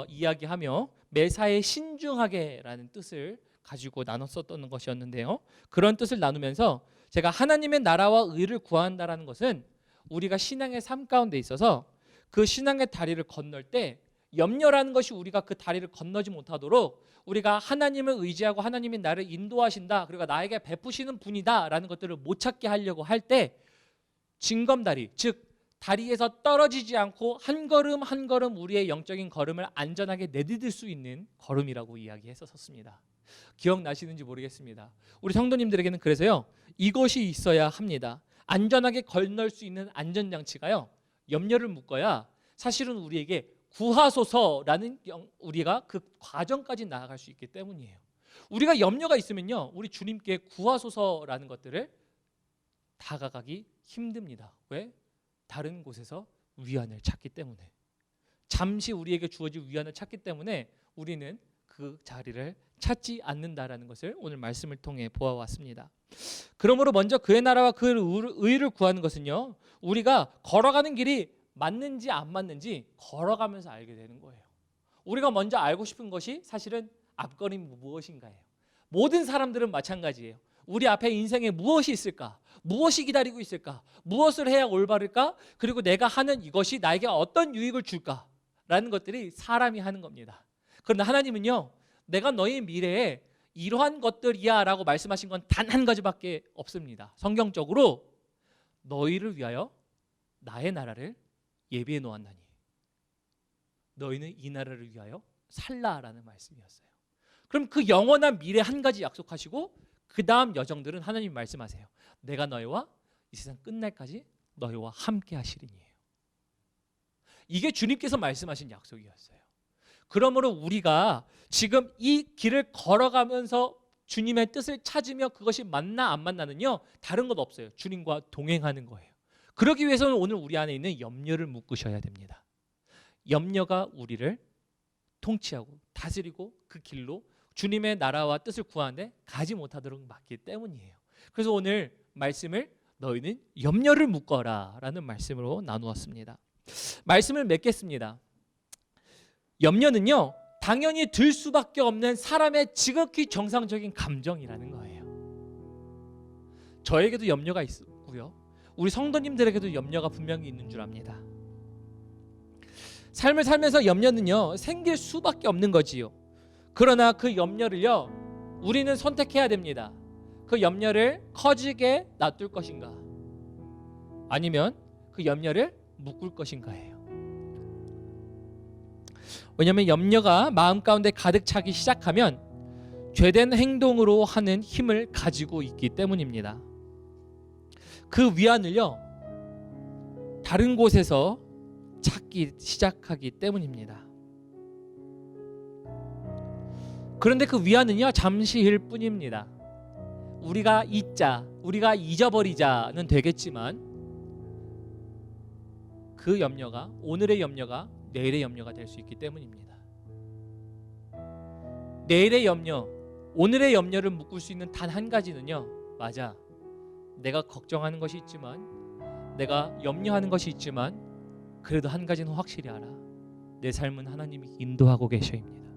이야기하며 매사에 신중하게라는 뜻을 가지고 나눴었던 것이었는데요. 그런 뜻을 나누면서 제가 하나님의 나라와 의를 구한다라는 것은 우리가 신앙의 삶 가운데 있어서 그 신앙의 다리를 건널 때 염려라는 것이 우리가 그 다리를 건너지 못하도록 우리가 하나님을 의지하고 하나님이 나를 인도하신다, 그리고 나에게 베푸시는 분이다라는 것들을 못 찾게 하려고 할 때 징검다리, 즉 다리에서 떨어지지 않고 한 걸음 한 걸음 우리의 영적인 걸음을 안전하게 내디딜 수 있는 걸음이라고 이야기했었습니다. 기억나시는지 모르겠습니다. 우리 성도님들에게는 그래서요, 이것이 있어야 합니다. 안전하게 건널 수 있는 안전장치가요, 염려를 묶어야 사실은 우리에게 구하소서라는 우리가 그 과정까지 나아갈 수 있기 때문이에요. 우리가 염려가 있으면요, 우리 주님께 구하소서라는 것들을 다가가기 힘듭니다. 왜? 다른 곳에서 위안을 찾기 때문에, 잠시 우리에게 주어질 위안을 찾기 때문에 우리는 그 자리를 찾지 않는다라는 것을 오늘 말씀을 통해 보아왔습니다. 그러므로 먼저 그의 나라와 그 의를 구하는 것은요, 우리가 걸어가는 길이 맞는지 안 맞는지 걸어가면서 알게 되는 거예요. 우리가 먼저 알고 싶은 것이 사실은 앞걸음이 무엇인가예요. 모든 사람들은 마찬가지예요. 우리 앞에 인생에 무엇이 있을까? 무엇이 기다리고 있을까? 무엇을 해야 올바를까? 그리고 내가 하는 이것이 나에게 어떤 유익을 줄까? 라는 것들이 사람이 하는 겁니다. 그런데 하나님은요, 내가 너의 미래에 이러한 것들이야 라고 말씀하신 건 단 한 가지밖에 없습니다. 성경적으로 너희를 위하여 나의 나라를 예비해 놓았나니 너희는 이 나라를 위하여 살라라는 말씀이었어요. 그럼 그 영원한 미래 한 가지 약속하시고 그 다음 여정들은 하나님이 말씀하세요. 내가 너희와 이 세상 끝날까지 너희와 함께 하시리니에요. 이게 주님께서 말씀하신 약속이었어요. 그러므로 우리가 지금 이 길을 걸어가면서 주님의 뜻을 찾으며 그것이 맞나 안 맞나는요, 다른 것 없어요. 주님과 동행하는 거예요. 그러기 위해서는 오늘 우리 안에 있는 염려를 묶으셔야 됩니다. 염려가 우리를 통치하고 다스리고 그 길로 주님의 나라와 뜻을 구하는데 가지 못하도록 막기 때문이에요. 그래서 오늘 말씀을 너희는 염려를 묶어라 라는 말씀으로 나누었습니다. 말씀을 맺겠습니다. 염려는요, 당연히 들 수밖에 없는 사람의 지극히 정상적인 감정이라는 거예요. 저에게도 염려가 있고요, 우리 성도님들에게도 염려가 분명히 있는 줄 압니다. 삶을 살면서 염려는요, 생길 수밖에 없는 거지요. 그러나 그 염려를요, 우리는 선택해야 됩니다. 그 염려를 커지게 놔둘 것인가, 아니면 그 염려를 묶을 것인가예요. 왜냐하면 염려가 마음 가운데 가득 차기 시작하면 죄된 행동으로 하는 힘을 가지고 있기 때문입니다. 그 위안을요, 다른 곳에서 찾기 시작하기 때문입니다. 그런데 그 위안은요, 잠시일 뿐입니다. 우리가 잊자, 우리가 잊어버리자는 되겠지만 그 염려가, 오늘의 염려가 내일의 염려가 될 수 있기 때문입니다. 내일의 염려, 오늘의 염려를 묶을 수 있는 단 한 가지는요, 맞아, 내가 걱정하는 것이 있지만, 내가 염려하는 것이 있지만, 그래도 한 가지는 확실히 알아. 내 삶은 하나님이 인도하고 계셔입니다.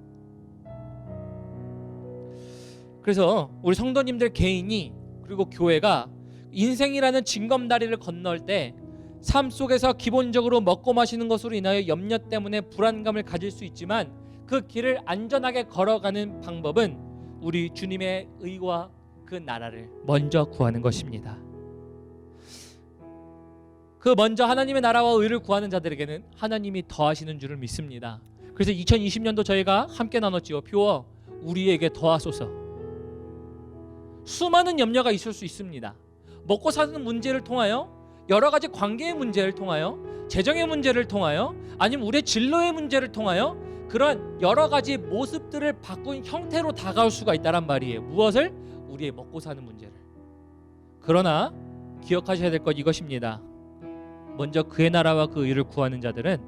그래서 우리 성도님들 개인이, 그리고 교회가 인생이라는 징검다리를 건널 때 삶 속에서 기본적으로 먹고 마시는 것으로 인하여 염려 때문에 불안감을 가질 수 있지만, 그 길을 안전하게 걸어가는 방법은 우리 주님의 의와 그 나라를 먼저 구하는 것입니다. 그 먼저 하나님의 나라와 의를 구하는 자들에게는 하나님이 더하시는 줄을 믿습니다. 그래서 2020년도 저희가 함께 나눴지요. 표어 우리에게 더하소서. 수많은 염려가 있을 수 있습니다. 먹고 사는 문제를 통하여, 여러 가지 관계의 문제를 통하여, 재정의 문제를 통하여, 아니면 우리의 진로의 문제를 통하여 그런 여러 가지 모습들을 바꾼 형태로 다가올 수가 있다란 말이에요. 무엇을? 우리의 먹고 사는 문제를. 그러나 기억하셔야 될 것 이것입니다. 먼저 그의 나라와 그 의를 구하는 자들은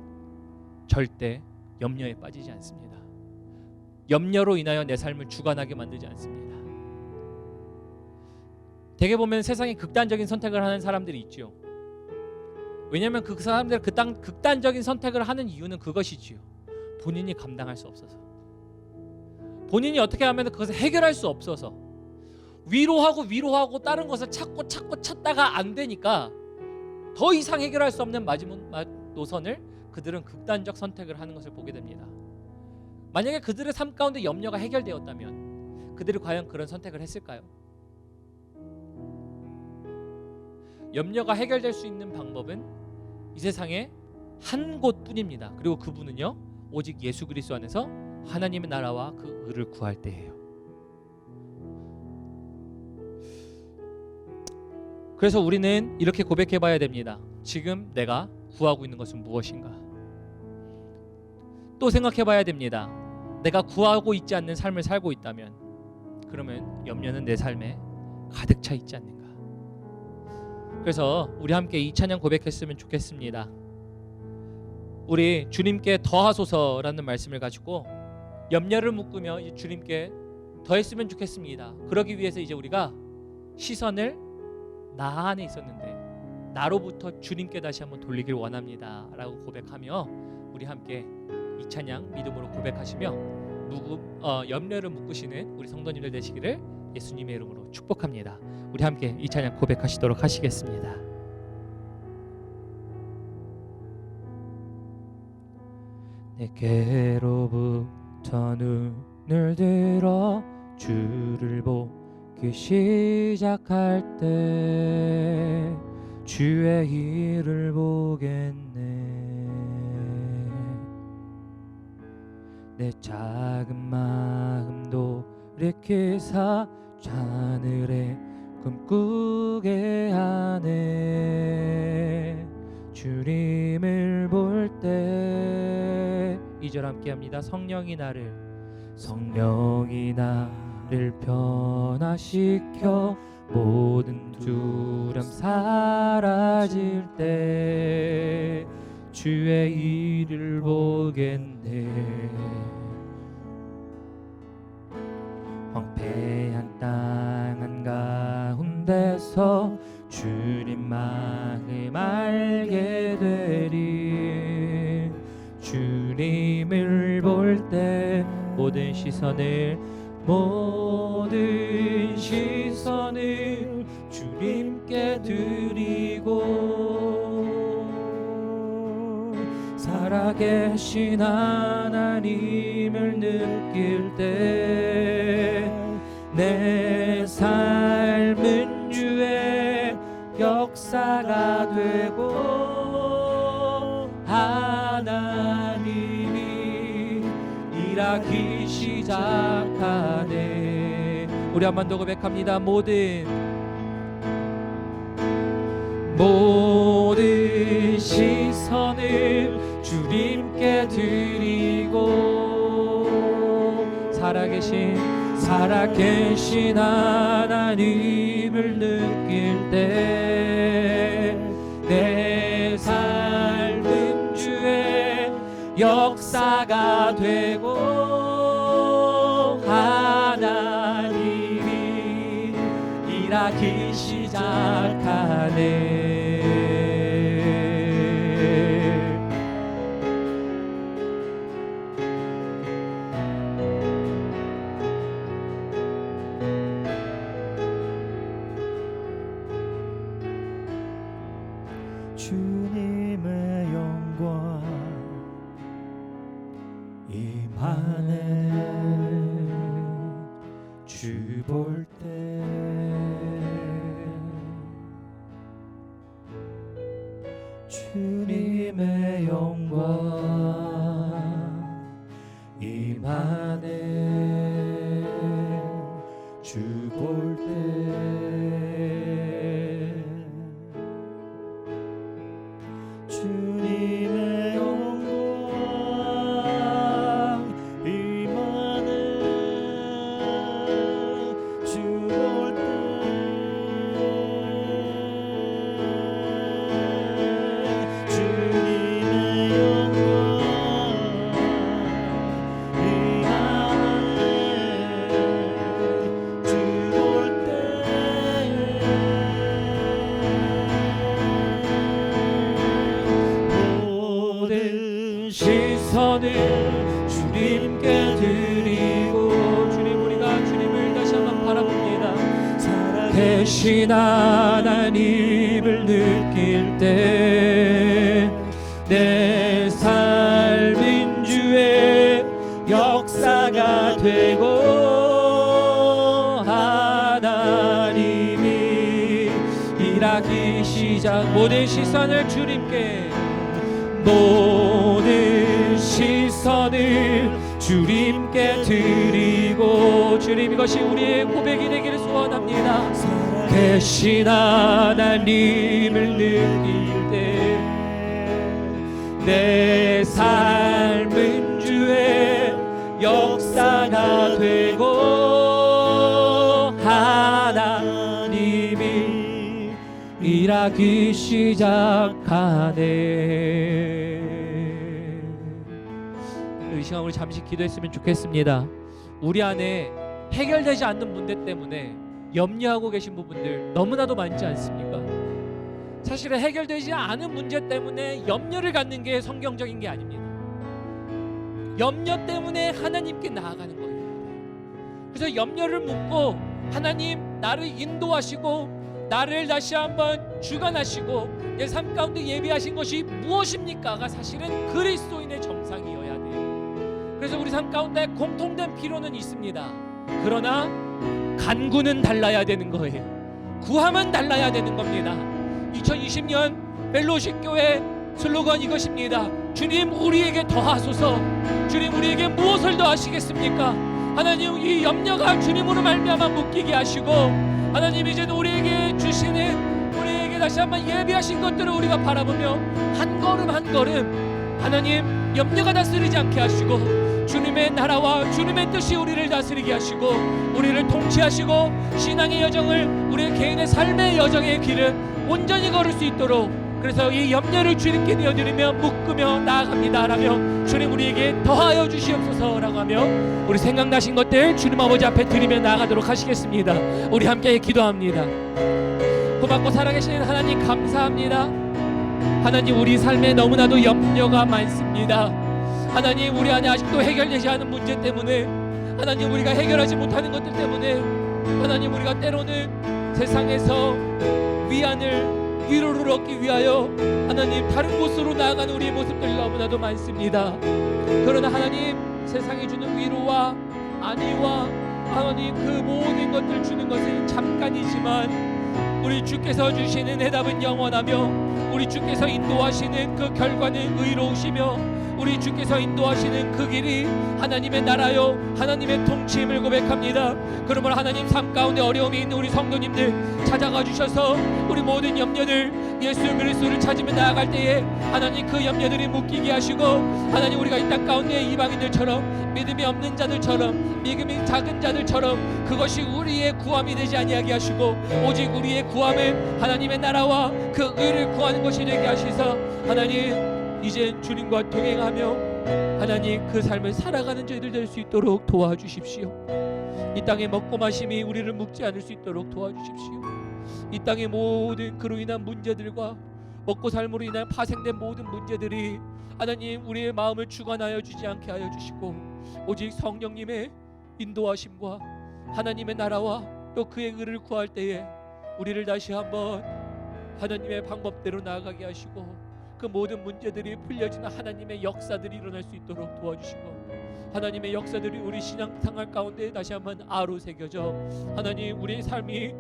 절대 염려에 빠지지 않습니다. 염려로 인하여 내 삶을 주관하게 만들지 않습니다. 대개 보면 세상에 극단적인 선택을 하는 사람들이 있죠. 왜냐하면 그 사람들이 극단적인 선택을 하는 이유는 그것이지요. 본인이 감당할 수 없어서, 본인이 어떻게 하면 그것을 해결할 수 없어서, 위로하고 다른 것을 찾다가 안 되니까 더 이상 해결할 수 없는 마지막 노선을 그들은 극단적 선택을 하는 것을 보게 됩니다. 만약에 그들의 삶 가운데 염려가 해결되었다면 그들이 과연 그런 선택을 했을까요? 염려가 해결될 수 있는 방법은 이 세상에 한 곳뿐입니다. 그리고 그분은요, 오직 예수 그리스도 안에서 하나님의 나라와 그 의를 구할 때예요. 그래서 우리는 이렇게 고백해 봐야 됩니다. 지금 내가 구하고 있는 것은 무엇인가? 또 생각해 봐야 됩니다. 내가 구하고 있지 않는 삶을 살고 있다면, 그러면 염려는 내 삶에 가득 차 있지 않는가? 그래서 우리 함께 이 찬양 고백했으면 좋겠습니다. 우리 주님께 더하소서라는 말씀을 가지고 염려를 묶으며 이제 주님께 더했으면 좋겠습니다. 그러기 위해서 이제 우리가 시선을 나 안에 있었는데 나로부터 주님께 다시 한번 돌리길 원합니다 라고 고백하며, 우리 함께 이 찬양 믿음으로 고백하시며 염려를 묶으시는 우리 성도님들 되시기를 예수님의 이름으로 축복합니다. 우리 함께 이 찬양 고백하시도록 하시겠습니다. 내게로부터 눈을 들어 주를 보기 시작할 때 주의 일을 보겠네. 내 작은 마음도 일으키사 하늘에 꿈꾸게 하네. 주님을 볼 때 2절 함께 합니다. 성령이 나를 변화시켜 모든 두려움 사라질 때 주의 일을 보겠네. 황폐한 땅 한가운데서 주님만을 알게 되리. 주님을 볼 때 모든 시선을 주님께 드리고 살아계신 하나님을 느낄 때 내 삶은 주의 역사가 되고 하나님이 일하기 시작하네. 우리 한 번 더 고백합니다. 모든 시선을 주님께 드리고 살아계신 하나님을 느낄 때 내 삶은 주의 역사가 되고 하나님이 일하기 시작하네. 주님의 영광 임하네. 주 볼 때 주님의 영광 임하네. 주 볼 때 주님의 영광 임하네. 주 볼 때 주님의 영광 임하네. 주 볼 때 모든 시선을 주님께 드리고 주님 우리가 주님을 다시 한번 바라봅니다. 살아계신 하나님을 느낄 때 내 삶인 주의 역사가 되고 하나님이 일하기 시작. 모든 시선을 주님께 주님께 드리고 주님 이것이 우리의 고백이 되기를 소원합니다. 계신 하나님을 느낄 때 내 삶은 주의 역사가 되고 하나님이 일하기 시작하네. 이 시간 우리 잠시 기도했으면 좋겠습니다. 우리 안에 해결되지 않는 문제 때문에 염려하고 계신 부분들 너무나도 많지 않습니까? 사실은 해결되지 않은 문제 때문에 염려를 갖는 게 성경적인 게 아닙니다. 염려 때문에 하나님께 나아가는 거예요. 그래서 염려를 묻고 하나님 나를 인도하시고 나를 다시 한번 주관하시고 내 삶 가운데 예비하신 것이 무엇입니까가 사실은 그리스도인의 정상이어야 돼요. 그래서 우리 삶 가운데 공통된 필요는 있습니다. 그러나 간구는 달라야 되는 거예요. 구함은 달라야 되는 겁니다. 2020년 펠로십 교회 슬로건 이것입니다. 주님 우리에게 더하소서. 주님 우리에게 무엇을 더하시겠습니까? 하나님 이 염려가 주님으로 말미암아 묶이게 하시고 하나님 이제도 우리에게 주시는 우리에게 다시 한번 예비하신 것들을 우리가 바라보며 한 걸음 한 걸음 하나님 염려가 다스리지 않게 하시고 주님의 나라와 주님의 뜻이 우리를 다스리게 하시고 우리를 통치하시고 신앙의 여정을 우리의 개인의 삶의 여정의 길을 온전히 걸을 수 있도록 그래서 이 염려를 주님께 내어드리며 묶으며 나아갑니다라며 주님 우리에게 더하여 주시옵소서라고 하며 우리 생각나신 것들 주님 아버지 앞에 드리며 나아가도록 하시겠습니다. 우리 함께 기도합니다. 고맙고 살아계신 하나님 감사합니다. 하나님 우리 삶에 너무나도 염려가 많습니다. 하나님 우리 안에 아직도 해결되지 않은 문제 때문에 하나님 우리가 해결하지 못하는 것들 때문에 하나님 우리가 때로는 세상에서 위로를 얻기 위하여 하나님 다른 곳으로 나아가는 우리의 모습들이 너무나도 많습니다. 그러나 하나님 세상이 주는 위로와 안위와 하나님 그 모든 것들 주는 것은 잠깐이지만 우리 주께서 주시는 해답은 영원하며 우리 주께서 인도하시는 그 결과는 의로우시며 우리 주께서 인도하시는 그 길이 하나님의 나라요 하나님의 통치임을 고백합니다. 그러므로 하나님 삶 가운데 어려움이 있는 우리 성도님들 찾아가 주셔서 우리 모든 염려들 예수 그리스도를 찾으며 나아갈 때에 하나님 그 염려들이 묶이게 하시고 하나님 우리가 이 땅 가운데 이방인들처럼 믿음이 없는 자들처럼 믿음이 작은 자들처럼 그것이 우리의 구함이 되지 아니하게 하시고 오직 우리의 구함은 하나님의 나라와 그 의를 구하는 것이 되게 하시사 하나님 이제 주님과 동행하며 하나님 그 삶을 살아가는 저희들 될 수 있도록 도와주십시오. 이 땅의 먹고 마심이 우리를 묶지 않을 수 있도록 도와주십시오. 이 땅의 모든 그로 인한 문제들과 먹고 삶으로 인한 파생된 모든 문제들이 하나님 우리의 마음을 주관하여 주지 않게 하여 주시고 오직 성령님의 인도하심과 하나님의 나라와 또 그의 의를 구할 때에 우리를 다시 한번 하나님의 방법대로 나아가게 하시고 그 모든 문제들이 풀려지는 하나님의 역사들이 일어날 수 있도록 도와주시고 하나님의 역사들이 우리 신앙생활 가운데 다시 한번 아로 새겨져 하나님 우리의 삶이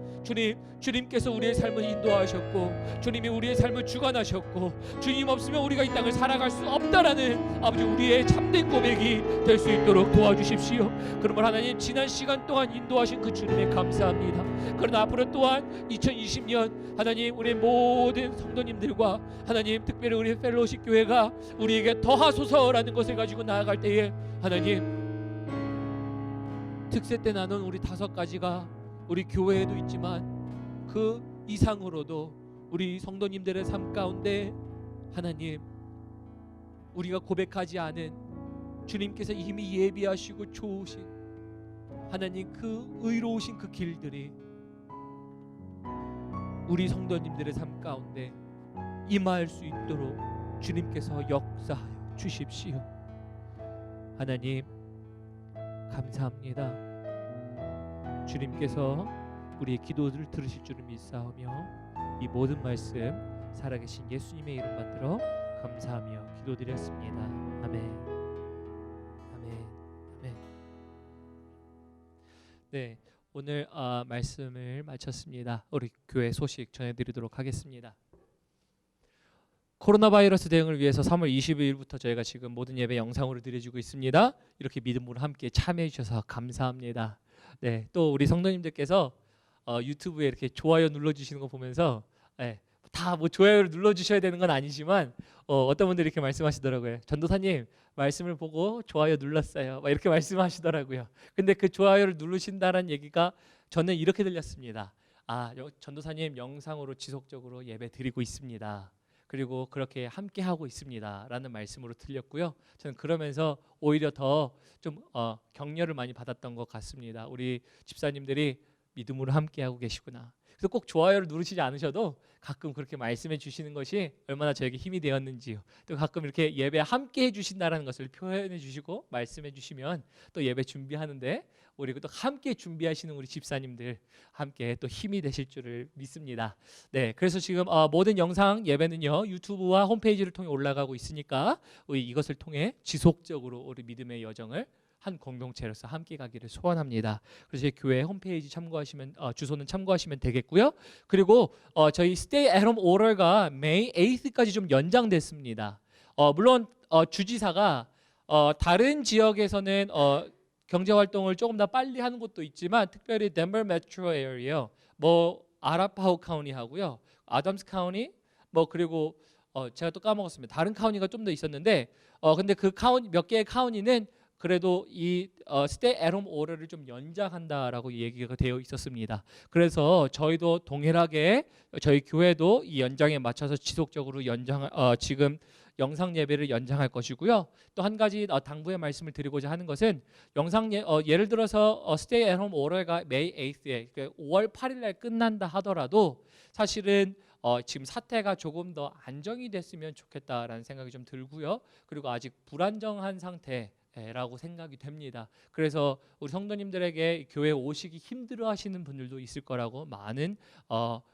주님께서 우리의 삶을 인도하셨고 주님이 우리의 삶을 주관하셨고 주님 없으면 우리가 이 땅을 살아갈 수 없다라는 아버지 우리의 참된 고백이 될 수 있도록 도와주십시오. 그러므로 하나님 지난 시간 동안 인도하신 그 주님에 감사합니다. 그러나 앞으로 또한 2020년 하나님 우리 모든 성도님들과 하나님 특별히 우리 펠로우십 교회가 우리에게 더하소서라는 것을 가지고 나아갈 때에 하나님 특세 때 나눈 우리 5가지가 우리 교회에도 있지만 그 이상으로도 우리 성도님들의 삶 가운데 하나님 우리가 고백하지 않은 주님께서 이미 예비하시고 좋으신 하나님 그 의로우신 그 길들이 우리 성도님들의 삶 가운데 임할 수 있도록 주님께서 역사하여 주십시오. 하나님 감사합니다. 주님께서 우리의 기도를 들으실 줄을 믿사오며 이 모든 말씀 살아계신 예수님의 이름 받들어 감사하며 기도드렸습니다. 아멘. 아멘. 아멘. 네, 오늘 말씀을 마쳤습니다. 우리 교회 소식 전해드리도록 하겠습니다. 코로나 바이러스 대응을 위해서 3월 22일부터 저희가 지금 모든 예배 영상으로 드려주고 있습니다. 이렇게 믿음으로 함께 참여해 주셔서 감사합니다. 네, 또 우리 성도님들께서 유튜브에 이렇게 좋아요 눌러주시는 거 보면서 다 뭐 좋아요를 눌러주셔야 되는 건 아니지만 어떤 분들이 이렇게 말씀하시더라고요. 전도사님 말씀을 보고 좋아요 눌렀어요. 막 이렇게 말씀하시더라고요. 근데 그 좋아요를 누르신다는 얘기가 저는 이렇게 들렸습니다. 전도사님 영상으로 지속적으로 예배 드리고 있습니다. 그리고 그렇게 함께 하고 있습니다라는 말씀으로 들렸고요. 저는 그러면서 오히려 더 좀 격려를 많이 받았던 것 같습니다. 우리 집사님들이 믿음으로 함께 하고 계시구나. 그래서 꼭 좋아요를 누르시지 않으셔도 가끔 그렇게 말씀해 주시는 것이 얼마나 저에게 힘이 되었는지요. 또 가끔 이렇게 예배 함께 해주신다는 것을 표현해 주시고 말씀해 주시면 또 예배 준비하는데 그리고 또 함께 준비하시는 우리 집사님들 함께 또 힘이 되실 줄을 믿습니다. 네, 그래서 지금 모든 영상 예배는요 유튜브와 홈페이지를 통해 올라가고 있으니까 우리 이것을 통해 지속적으로 우리 믿음의 여정을 한 공동체로서 함께 가기를 소원합니다. 그래서 저희 교회 홈페이지 참고하시면 주소는 참고하시면 되겠고요. 그리고 저희 Stay at Home Order가 May 8th까지 좀 연장됐습니다. 물론 주지사가 다른 지역에서는 경제 활동을 조금 더 빨리 하는 곳도 있지만 특별히 덴버 메트로 에리어, 아라파호 카운티 하고요, 아담스 카운티, 그리고 제가 또 까먹었습니다. 다른 카운티가 좀 더 있었는데 근데 그 카운티 몇 개의 카운티는 그래도 이 stay at home order를 좀 연장한다라고 얘기가 되어 있었습니다. 그래서 저희도 동일하게 저희 교회도 이 연장에 맞춰서 지속적으로 지금 영상 예배를 연장할 것이고요. 또 한 가지 당부의 말씀을 드리고자 하는 것은 예를 들어서 stay at home order가 May 8th에 그러니까 5월 8일 날 끝난다 하더라도 사실은 지금 사태가 조금 더 안정이 됐으면 좋겠다라는 생각이 좀 들고요. 그리고 아직 불안정한 상태라고 생각이 됩니다. 그래서 우리 성도님들에게 교회 오시기 힘들어하시는 분들도 있을 거라고 많은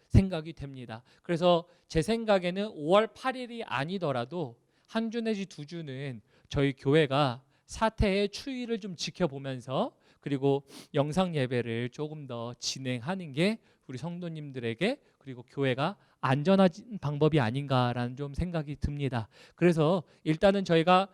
생각이 됩니다. 그래서 제 생각에는 5월 8일이 아니더라도 한 주 내지 두 주는 저희 교회가 사태의 추이를 좀 지켜보면서 그리고 영상 예배를 조금 더 진행하는 게 우리 성도님들에게 그리고 교회가 안전한 방법이 아닌가라는 좀 생각이 듭니다. 그래서 일단은 저희가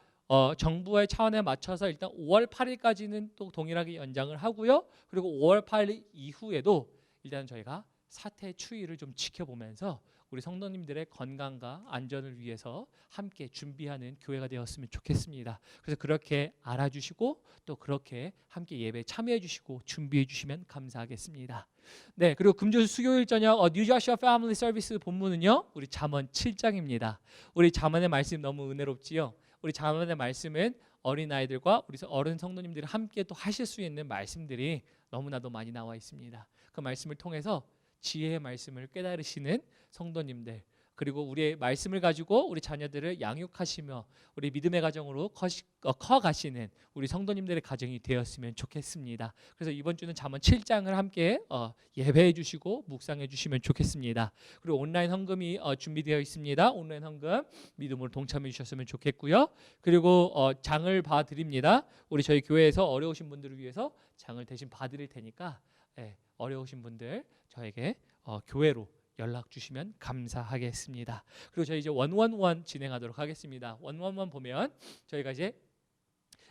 정부의 차원에 맞춰서 일단 5월 8일까지는 또 동일하게 연장을 하고요. 그리고 5월 8일 이후에도 일단 저희가 사태의 추이를 좀 지켜보면서 우리 성도님들의 건강과 안전을 위해서 함께 준비하는 교회가 되었으면 좋겠습니다. 그래서 그렇게 알아주시고 또 그렇게 함께 예배에 참여해 주시고 준비해 주시면 감사하겠습니다. 네, 그리고 금주 수요일 저녁 뉴 저시아 패밀리 서비스 본문은요. 우리 잠언 7장입니다. 우리 잠언의 말씀 너무 은혜롭지요. 우리 잠언의 말씀은 어린아이들과 우리 어른 성도님들이 함께 또 하실 수 있는 말씀들이 너무나도 많이 나와 있습니다. 그 말씀을 통해서 지혜의 말씀을 깨달으시는 성도님들 그리고 우리의 말씀을 가지고 우리 자녀들을 양육하시며 우리 믿음의 가정으로 커가시는 우리 성도님들의 가정이 되었으면 좋겠습니다. 그래서 이번 주는 잠언 7장을 함께 예배해 주시고 묵상해 주시면 좋겠습니다. 그리고 온라인 헌금이 준비되어 있습니다. 온라인 헌금 믿음으로 동참해 주셨으면 좋겠고요. 그리고 장을 봐드립니다. 우리 저희 교회에서 어려우신 분들을 위해서 장을 대신 봐드릴 테니까 어려우신 분들 저에게 교회로 연락 주시면 감사하겠습니다. 그리고 저희 이제 111 진행하도록 하겠습니다. 111 보면 저희가 이제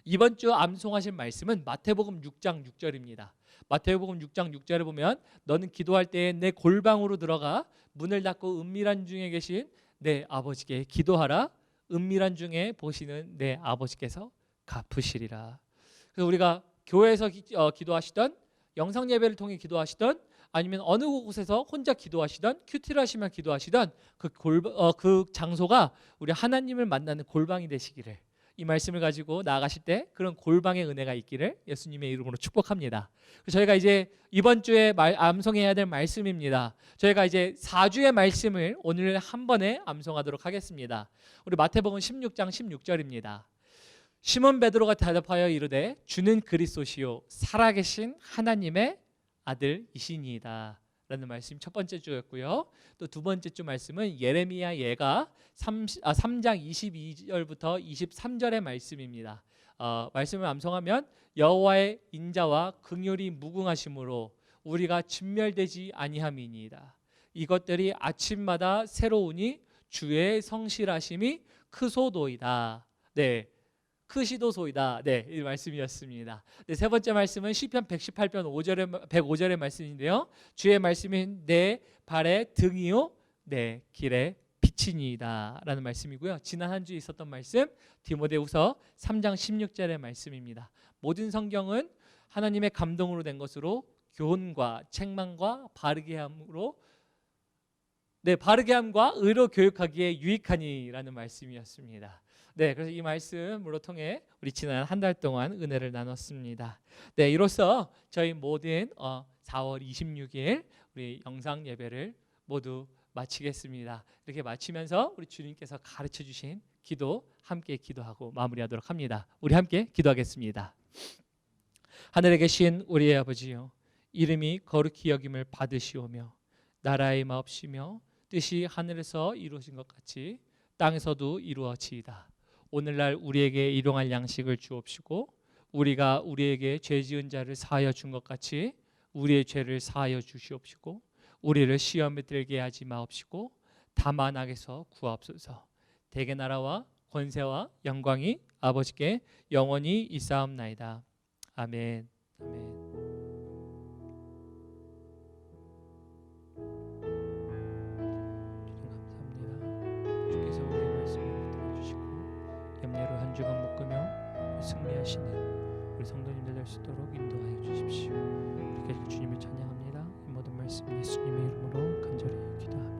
이번 주 암송하실 말씀은 마태복음 6장 6절입니다. 마태복음 6장 6절에 보면 너는 기도할 때에 내 골방으로 들어가 문을 닫고 은밀한 중에 계신 내 아버지께 기도하라. 은밀한 중에 보시는 내 아버지께서 갚으시리라. 그래서 우리가 교회에서 기도하시던 영상 예배를 통해 기도하시던 아니면 어느 곳에서 혼자 기도하시던 큐티를 하시면 기도하시던 그 장소가 우리 하나님을 만나는 골방이 되시기를 이 말씀을 가지고 나아가실 때 그런 골방의 은혜가 있기를 예수님의 이름으로 축복합니다. 저희가 이제 이번 주에 암송해야 될 말씀입니다. 저희가 이제 4주의 말씀을 오늘 한 번에 암송하도록 하겠습니다. 우리 마태복음 16장 16절입니다. 시몬 베드로가 대답하여 이르되 주는 그리스도시요 살아계신 하나님의 아들이시니이다 라는 말씀이 첫 번째 주였고요. 또 두 번째 주 말씀은 예레미야 예가 3장 22절부터 23절의 말씀입니다. 말씀을 암송하면 여호와의 인자와 긍휼이 무궁하심으로 우리가 진멸되지 아니함이니이다. 이것들이 아침마다 새로우니 주의 성실하심이 크소도이다. 네. 크시도소이다. 네, 이 말씀이었습니다. 네, 세 번째 말씀은 시편 118편 105절의 말씀인데요. 주의 말씀이 내 발의 등이요 내 길의 빛이니이다 라는 말씀이고요. 지난 한 주에 있었던 말씀 디모데후서 3장 16절의 말씀입니다. 모든 성경은 하나님의 감동으로 된 것으로 교훈과 책망과 바르게 함과 의로 교육하기에 유익하니라는 말씀이었습니다. 네, 그래서 이 말씀으로 통해 우리 지난 한 달 동안 은혜를 나눴습니다. 네, 이로써 저희 모든 4월 26일 우리 영상 예배를 모두 마치겠습니다. 이렇게 마치면서 우리 주님께서 가르쳐 주신 기도 함께 기도하고 마무리하도록 합니다. 우리 함께 기도하겠습니다. 하늘에 계신 우리의 아버지요, 이름이 거룩히 여김을 받으시오며 나라의 마옵시며 뜻이 하늘에서 이루어진 것 같이 땅에서도 이루어지이다. 오늘날 우리에게 일용할 양식을 주옵시고 우리가 우리에게 죄 지은 자를 사하여 준 것 같이 우리의 죄를 사하여 주시옵시고 우리를 시험에 들게 하지 마옵시고 다만 악에서 구하옵소서. 대개 나라와 권세와 영광이 아버지께 영원히 있사옵나이다. 아멘. 아멘. 주께서 우리의 말씀을 들어주시고 염려로 한 주간 묶으며 승리하시는 우리 성도님들 될 수 있도록 인도하여 주십시오. 우리 계속 주님을 찬양합니다. 이 모든 말씀 예수님의 이름으로 간절히 기도합니다.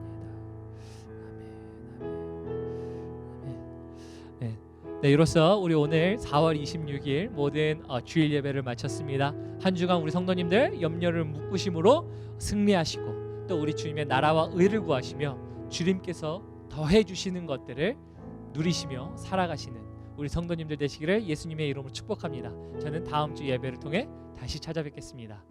아멘. 네, 이로써 우리 오늘 4월 26일 모든 주일 예배를 마쳤습니다. 한 주간 우리 성도님들 염려를 묶으심으로 승리하시고 또 우리 주님의 나라와 의를 구하시며 주님께서 더해 주시는 것들을 누리시며 살아가시는 우리 성도님들 되시기를 예수님의 이름으로 축복합니다. 저는 다음 주 예배를 통해 다시 찾아뵙겠습니다.